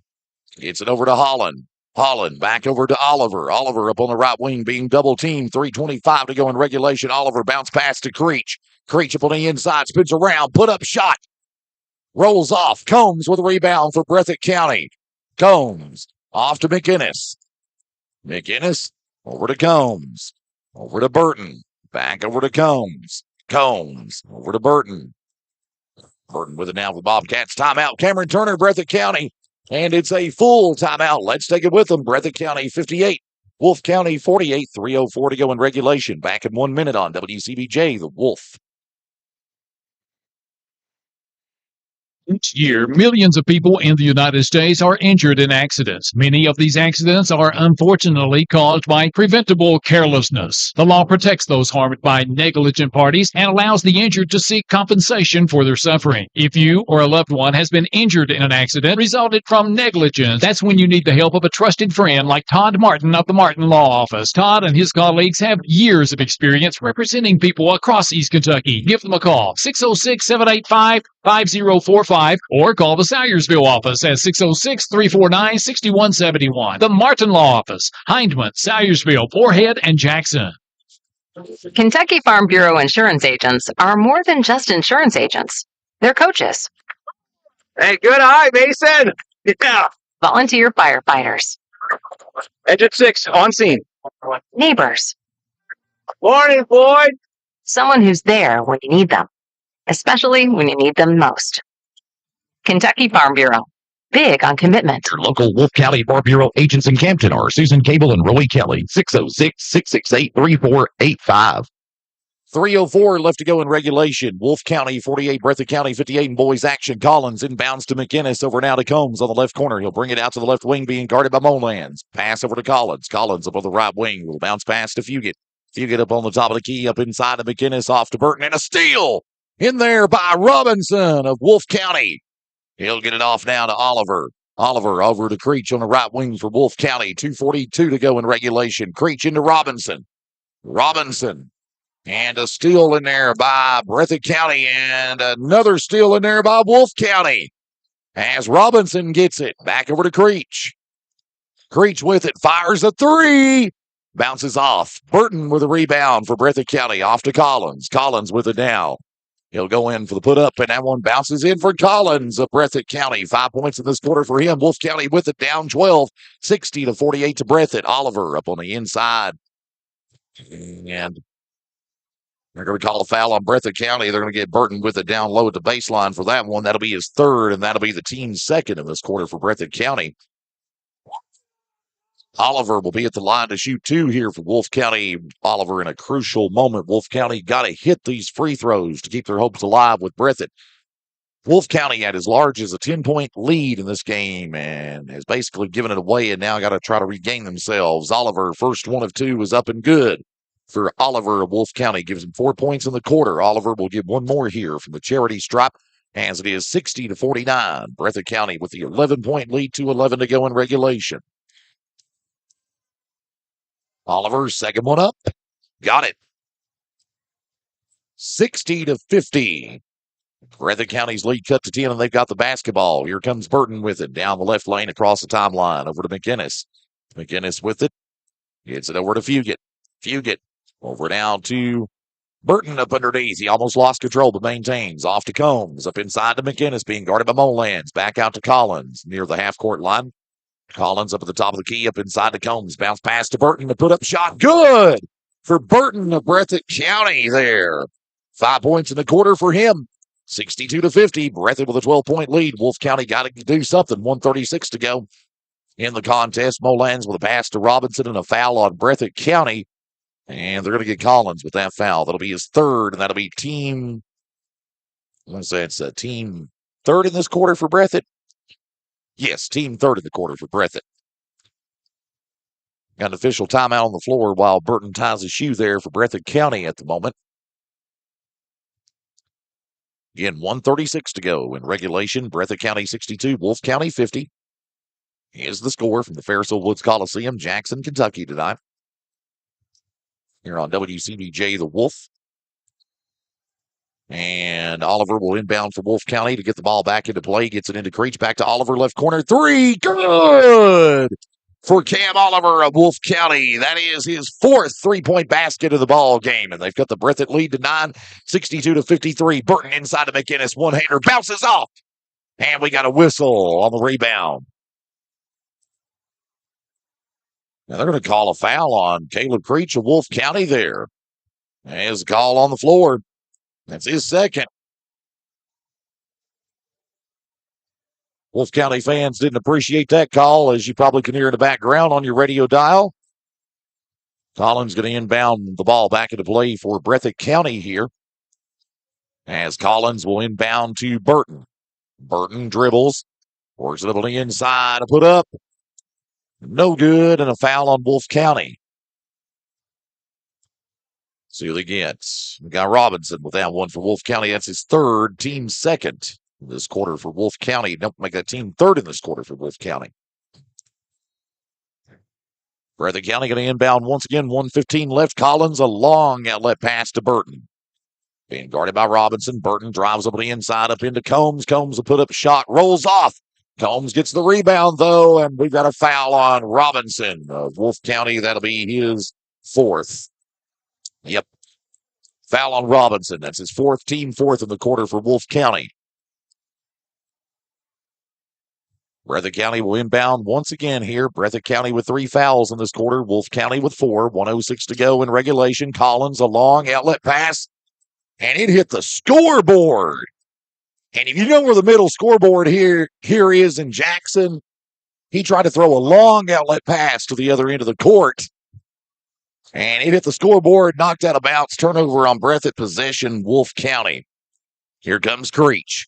A: gets it over to Holland. Holland back over to Oliver. Oliver up on the right wing being double teamed. 3:25 to go in regulation. Oliver bounce pass to Creech. Creech up on the inside. Spins around. Put up shot. Rolls off. Combs with a rebound for Breathitt County. Combs off to McInnes. McInnes over to Combs. Over to Burton. Back over to Combs. Combs over to Burton. Burton with it now for the Bobcats. Timeout. Cameron Turner, Breathitt County. And it's a full timeout. Let's take it with them. Breathitt County 58. Wolfe County 48. 3:04 to go in regulation. Back in 1 minute on WCBJ, The Wolf.
C: Each year, millions of people in the United States are injured in accidents. Many of these accidents are unfortunately caused by preventable carelessness. The law protects those harmed by negligent parties and allows the injured to seek compensation for their suffering. If you or a loved one has been injured in an accident resulted from negligence, that's when you need the help of a trusted friend like Todd Martin of the Martin Law Office. Todd and his colleagues have years of experience representing people across East Kentucky. Give them a call, 606-785-5045. Or call the Salyersville office at 606-349-6171. The Martin Law Office, Hindman, Salyersville, Moorhead, and Jackson.
H: Kentucky Farm Bureau insurance agents are more than just insurance agents. They're coaches.
I: Hey, good eye, Mason. Yeah.
H: Volunteer firefighters.
I: Engine 6, on scene.
H: Neighbors.
I: Morning, Floyd.
H: Someone who's there when you need them, especially when you need them most. Kentucky Farm Bureau. Big on commitment.
A: Your local Wolfe County Farm Bureau agents in Campton are Susan Cable and Roy Kelly. 606-668-3485. 3:04 left to go in regulation. Wolfe County 48, Breathitt County 58 in boys action. Collins inbounds to McInnes, over now to Combs on the left corner. He'll bring it out to the left wing, being guarded by Molans. Pass over to Collins. Collins up on the right wing. Will bounce pass to Fugit. Fugit up on the top of the key, up inside to McInnes, off to Burton, and a steal in there by Robinson of Wolfe County. He'll get it off now to Oliver. Oliver over to Creech on the right wing for Wolfe County. 2:42 to go in regulation. Creech into Robinson. Robinson. And a steal in there by Breathitt County, and another steal in there by Wolfe County. As Robinson gets it back over to Creech. Creech with it, fires a three. Bounces off. Burton with a rebound for Breathitt County. Off to Collins. Collins with it now. He'll go in for the put up, and that one bounces in for Collins of Breathitt County. 5 points in this quarter for him. Wolfe County with it, down 12, 60-48 to Breathitt. Oliver up on the inside. And they're going to call a foul on Breathitt County. They're going to get Burton with it down low at the baseline for that one. That'll be his third, and that'll be the team's second in this quarter for Breathitt County. Oliver will be at the line to shoot two here for Wolfe County. Oliver in a crucial moment. Wolfe County got to hit these free throws to keep their hopes alive with Breathitt. Wolfe County had as large as a 10-point lead in this game and has basically given it away, and now got to try to regain themselves. Oliver, first one of two, is up and good for Oliver of Wolfe County. Gives him 4 points in the quarter. Oliver will get one more here from the charity stripe, as it is 60-49. Breathitt County with the 11-point lead, 2:11 to go in regulation. Oliver, second one up. Got it. 60-50. Breathitt County's lead cut to 10, and they've got the basketball. Here comes Burton with it. Down the left lane, across the timeline, over to McInnes. McInnes with it. Gets it over to Fugit. Fugit over now to Burton up underneath. He almost lost control, but maintains. Off to Combs. Up inside to McInnes, being guarded by Molans. Back out to Collins near the half-court line. Collins up at the top of the key, up inside to Combs. Bounce pass to Burton to put up shot. Good for Burton of Breathitt County there. 5 points in the quarter for him. 62-50. Breathitt with a 12-point lead. Wolfe County got to do something. 1:36 to go in the contest. Molans with a pass to Robinson and a foul on Breathitt County. And they're going to get Collins with that foul. That'll be his third, and that'll be team. I'm going to say it's a team third in this quarter for Breathitt. Yes, team third in the quarter for Breathitt. Got an official timeout on the floor while Burton ties his shoe there for Breathitt County at the moment. Again, 1:36 to go in regulation. Breathitt County 62, Wolfe County 50. Here's the score from the Ferrisville Woods Coliseum, Jackson, Kentucky tonight. Here on WCBJ, the Wolf. And Oliver will inbound for Wolfe County to get the ball back into play. Gets it into Creech. Back to Oliver, left corner. Three. Good for Cam Oliver of Wolfe County. That is his fourth three-point basket of the ball game. And they've got the Breathitt lead to 9, 62-53. Burton inside to McInnes. One-hander bounces off. And we got a whistle on the rebound. Now they're going to call a foul on Caleb Creech of Wolfe County there. There's a call on the floor. That's his second. Wolfe County fans didn't appreciate that call, as you probably can hear in the background on your radio dial. Collins going to inbound the ball back into play for Breathitt County here, as Collins will inbound to Burton. Burton dribbles, works it up on the inside to put up. No good, and a foul on Wolfe County. See what he gets. We got Robinson with that one for Wolfe County. That's his third, team second this quarter for Wolfe County. Don't make that team third in this quarter for Wolfe County. Breathitt County going to inbound once again. 1:15 left. Collins, a long outlet pass to Burton. Being guarded by Robinson. Burton drives up the inside, up into Combs. Combs will put up a shot, rolls off. Combs gets the rebound, though, and we've got a foul on Robinson of Wolfe County. That'll be his fourth. Yep. Foul on Robinson. That's his fourth, team fourth in the quarter for Wolfe County. Breathitt County will inbound once again here. Breathitt County with 3 fouls in this quarter. Wolfe County with 4. 1:06 to go in regulation. Collins, a long outlet pass, and it hit the scoreboard. And if you know where the middle scoreboard here is in Jackson, he tried to throw a long outlet pass to the other end of the court. And it hit the scoreboard, knocked out of bounds. Turnover on Breathitt, possession, Wolfe County. Here comes Creech.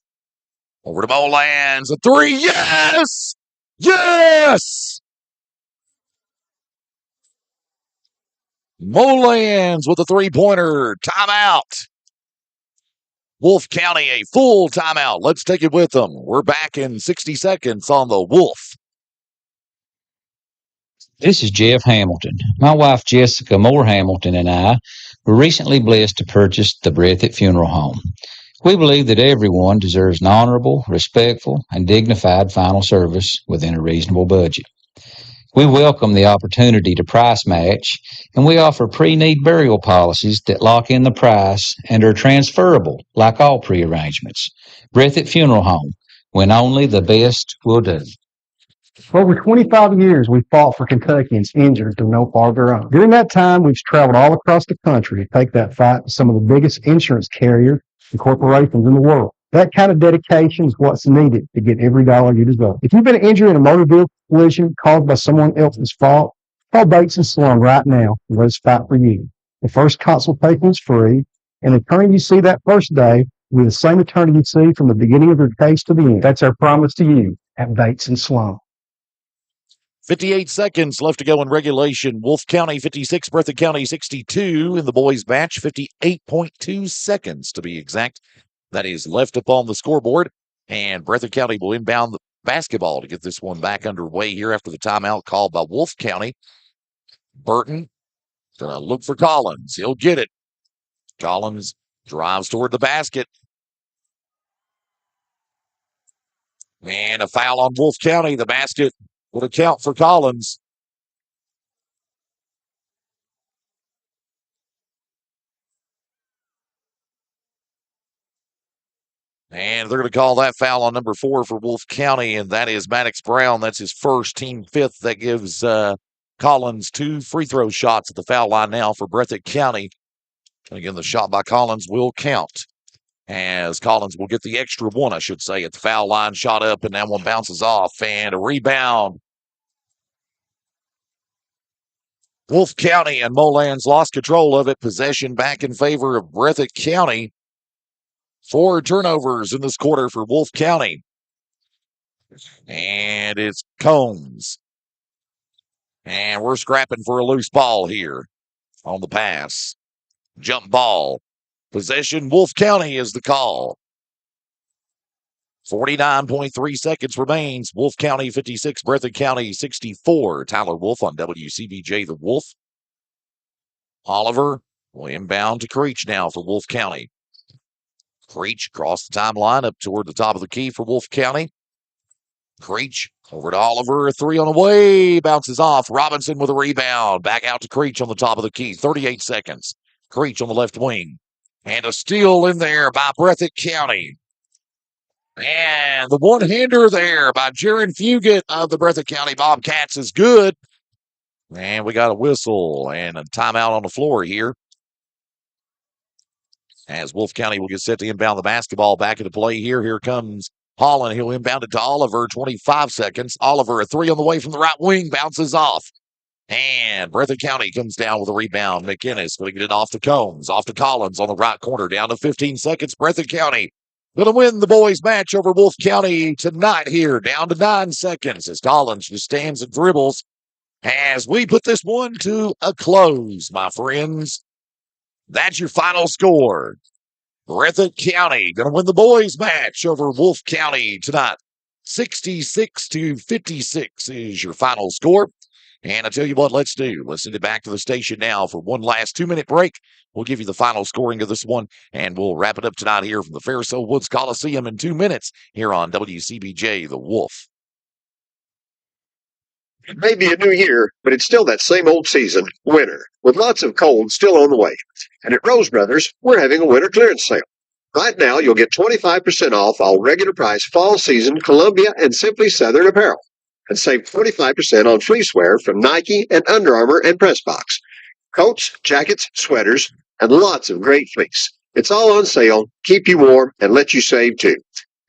A: Over to Molands, a 3, yes! Yes! Molands with a 3-pointer, timeout. Wolfe County, a full timeout. Let's take it with them. We're back in 60 seconds on the Wolf.
J: This is Jeff Hamilton. My wife, Jessica Moore Hamilton, and I were recently blessed to purchase the Breathitt Funeral Home. We believe that everyone deserves an honorable, respectful, and dignified final service within a reasonable budget. We welcome the opportunity to price match, and we offer pre-need burial policies that lock in the price and are transferable like all pre-arrangements. Breathitt Funeral Home, when only the best will do.
G: For over 25 years, we've fought for Kentuckians injured through no fault of their own. During that time, we've traveled all across the country to take that fight to some of the biggest insurance carriers and corporations in the world. That kind of dedication is what's needed to get every dollar you deserve. If you've been injured in a motor vehicle collision caused by someone else's fault, call Bates & Sloan right now and let's fight for you. The first consultation is free, and the attorney you see that first day will be the same attorney you see from the beginning of your case to the end. That's our promise to you at Bates & Sloan.
A: 58 seconds left to go in regulation. Wolfe County 56, Breathitt County 62 in the boys match. 58.2 seconds to be exact. That is left up on the scoreboard. And Breathitt County will inbound the basketball to get this one back underway here after the timeout called by Wolfe County. Burton going to look for Collins. He'll get it. Collins drives toward the basket. And a foul on Wolfe County. The basket will account for Collins. And they're going to call that foul on number 4 for Wolfe County, and that is Maddox Brown. That's his first, team 5th. That gives Collins 2 free throw shots at the foul line now for Breathitt County. And again, the shot by Collins will count, as Collins will get the extra one, I should say, at the foul line. Shot up, and that one bounces off, and a rebound. Wolfe County, and Molands lost control of it. Possession back in favor of Breathitt County. 4 turnovers in this quarter for Wolfe County. And it's Combs. And we're scrapping for a loose ball here on the pass. Jump ball. Possession, Wolfe County is the call. 49.3 seconds remains. Wolfe County 56, Breathitt County 64. Tyler Wolf on WCBJ The Wolf. Oliver will inbound to Creech now for Wolfe County. Creech across the timeline up toward the top of the key for Wolfe County. Creech over to Oliver. A 3 on the way. Bounces off. Robinson with a rebound. Back out to Creech on the top of the key. 38 seconds. Creech on the left wing. And a steal in there by Breathitt County. And the one-hander there by Jaron Fugit of the Breathitt County Bobcats is good. And we got a whistle and a timeout on the floor here, as Wolfe County will get set to inbound the basketball back into play here. Here comes Holland. He'll inbound it to Oliver. 25 seconds. Oliver, a 3 on the way from the right wing, bounces off. And Breathitt County comes down with a rebound. McInnes going to get it off to Combs, off to Collins on the right corner, down to 15 seconds. Breathitt County going to win the boys match over Wolfe County tonight here, down to 9 seconds as Collins just stands and dribbles as we put this one to a close, my friends. That's your final score. Breathitt County going to win the boys match over Wolfe County tonight. 66-56 is your final score. And I tell you what, let's send it back to the station now for one last 2-minute break. We'll give you the final scoring of this one, and we'll wrap it up tonight here from the Fairfield Woods Coliseum in 2 minutes here on WCBJ, The Wolf.
B: It may be a new year, but it's still that same old season, winter, with lots of cold still on the way. And at Rose Brothers, we're having a winter clearance sale. Right now, you'll get 25% off all regular price fall season Columbia and Simply Southern apparel, and save 25% on fleece wear from Nike and Under Armour and Pressbox. Coats, jackets, sweaters, and lots of great fleece. It's all on sale, keep you warm, and let you save too.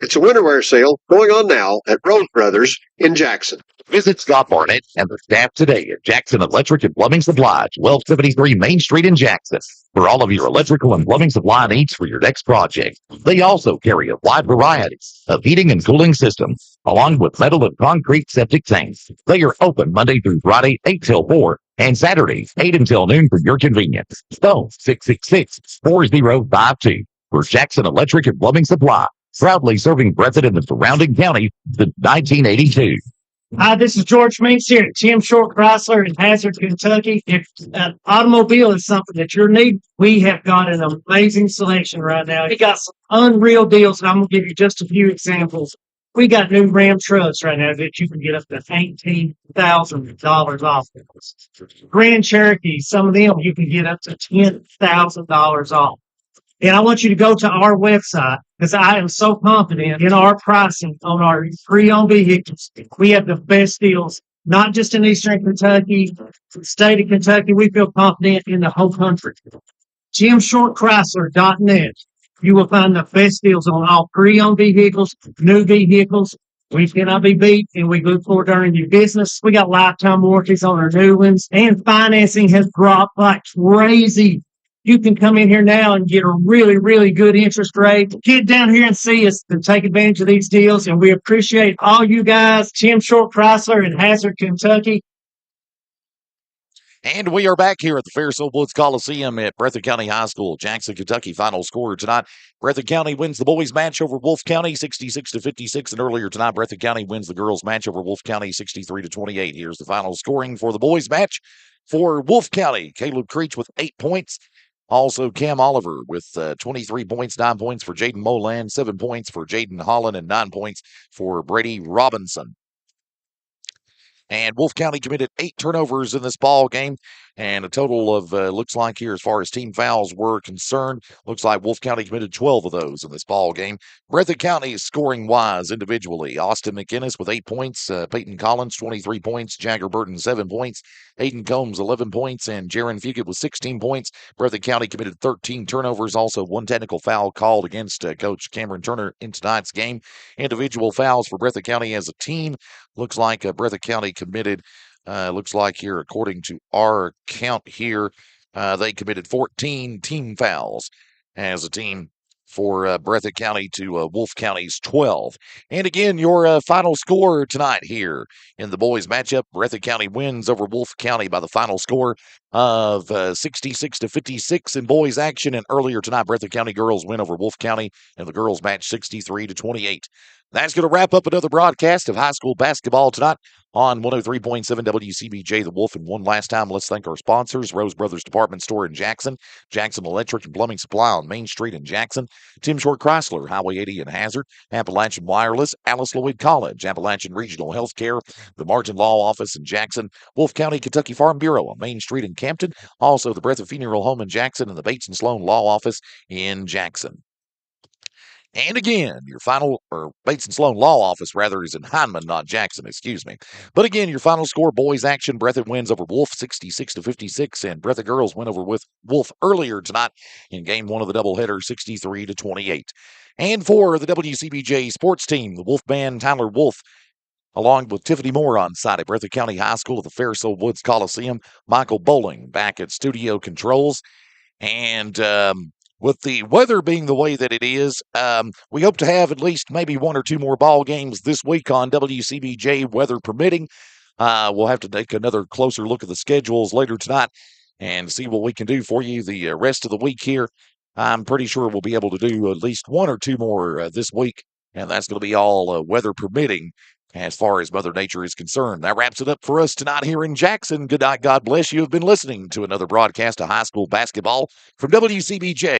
B: It's a winter wear sale going on now at Rose Brothers in Jackson.
A: Visit Scott Barnett and the staff today at Jackson Electric and Plumbing Supply, 1273 Main Street in Jackson, for all of your electrical and plumbing supply needs for your next project. They also carry a wide variety of heating and cooling systems, along with metal and concrete septic tanks. They are open Monday through Friday, 8 till 4, and Saturdays, 8 until noon for your convenience. Phone 666-4052 for Jackson Electric and Plumbing Supply, proudly serving Breathitt and the surrounding county since 1982.
D: Hi, this is George Meeks here at Tim Short Chrysler in Hazard, Kentucky. If an automobile is something that you're needing, we have got an amazing selection right now. We got some unreal deals, and I'm going to give you just a few examples. We got new Ram trucks right now that you can get up to $18,000 off. Grand Cherokee, some of them you can get up to $10,000 off. And I want you to go to our website because I am so confident in our pricing on our pre-owned vehicles. We have the best deals, not just in Eastern Kentucky, the state of Kentucky. We feel confident in the whole country. JimShortChrysler.net. You will find the best deals on all pre-owned vehicles, new vehicles. We cannot be beat, and we look forward to earning your business. We got lifetime warranties on our new ones, and financing has dropped like crazy. You can come in here now and get a really, really good interest rate. Get down here and see us and take advantage of these deals. And we appreciate all you guys. Tim Short Chrysler in Hazard, Kentucky.
A: And we are back here at the Fairfield Woods Coliseum at Breathitt County High School, Jackson, Kentucky. Final score tonight. Breathitt County wins the boys match over Wolfe County 66-56. And earlier tonight, Breathitt County wins the girls match over Wolfe County 63-28. Here's the final scoring for the boys match. For Wolfe County, Caleb Creech with 8 points. Also, Cam Oliver with 23 points, 9 points for Jaden Molan, 7 points for Jaden Holland, and 9 points for Brady Robinson. And Wolfe County committed 8 turnovers in this ball game, and a total of, looks like here as far as team fouls were concerned, looks like Wolfe County committed 12 of those in this ball game. Breathitt County is scoring-wise individually. Austin McInnes with 8 points, Peyton Collins 23 points, Jagger Burton 7 points, Aiden Combs 11 points, and Jaron Fugit with 16 points. Breathitt County committed 13 turnovers, also 1 technical foul called against Coach Cameron Turner in tonight's game. Individual fouls for Breathitt County as a team. Looks like Breathitt County committed, looks like here, according to our count here, they committed 14 team fouls as a team for Breathitt County to Wolfe County's 12. And again, your final score tonight here in the boys matchup, Breathitt County wins over Wolfe County by the final score of 66-56 in boys action. And earlier tonight, Breathitt County girls win over Wolfe County in the girls match 63-28. That's going to wrap up another broadcast of high school basketball tonight on 103.7 WCBJ The Wolf. And one last time, let's thank our sponsors, Rose Brothers Department Store in Jackson, Jackson Electric and Plumbing Supply on Main Street in Jackson, Tim Short Chrysler, Highway 80 in Hazard, Appalachian Wireless, Alice Lloyd College, Appalachian Regional Healthcare, the Martin Law Office in Jackson, Wolfe County Kentucky Farm Bureau on Main Street in Campton, also the Breathitt Funeral Home in Jackson and the Bates and Sloan Law Office in Jackson. And again, your final, or Bates and Sloan Law Office, rather, is in Hindman, not Jackson, excuse me. But again, your final score, boys action, Breathitt wins over Wolfe 66-56, and Breathitt girls win over with Wolfe earlier tonight in game 1 of the doubleheader, 63-28. And for the WCBJ sports team, the Wolf band, Tyler Wolf, along with Tiffany Moore on site at Breathitt County High School at the Fairfield Woods Coliseum, Michael Bowling back at studio controls, and with the weather being the way that it is, we hope to have at least maybe one or two more ball games this week on WCBJ, weather permitting. We'll have to take another closer look at the schedules later tonight and see what we can do for you the rest of the week here. I'm pretty sure we'll be able to do at least one or two more this week, and that's going to be all weather permitting as far as Mother Nature is concerned. That wraps it up for us tonight here in Jackson. Good night. God bless you. Have been listening to another broadcast of high school basketball from WCBJ.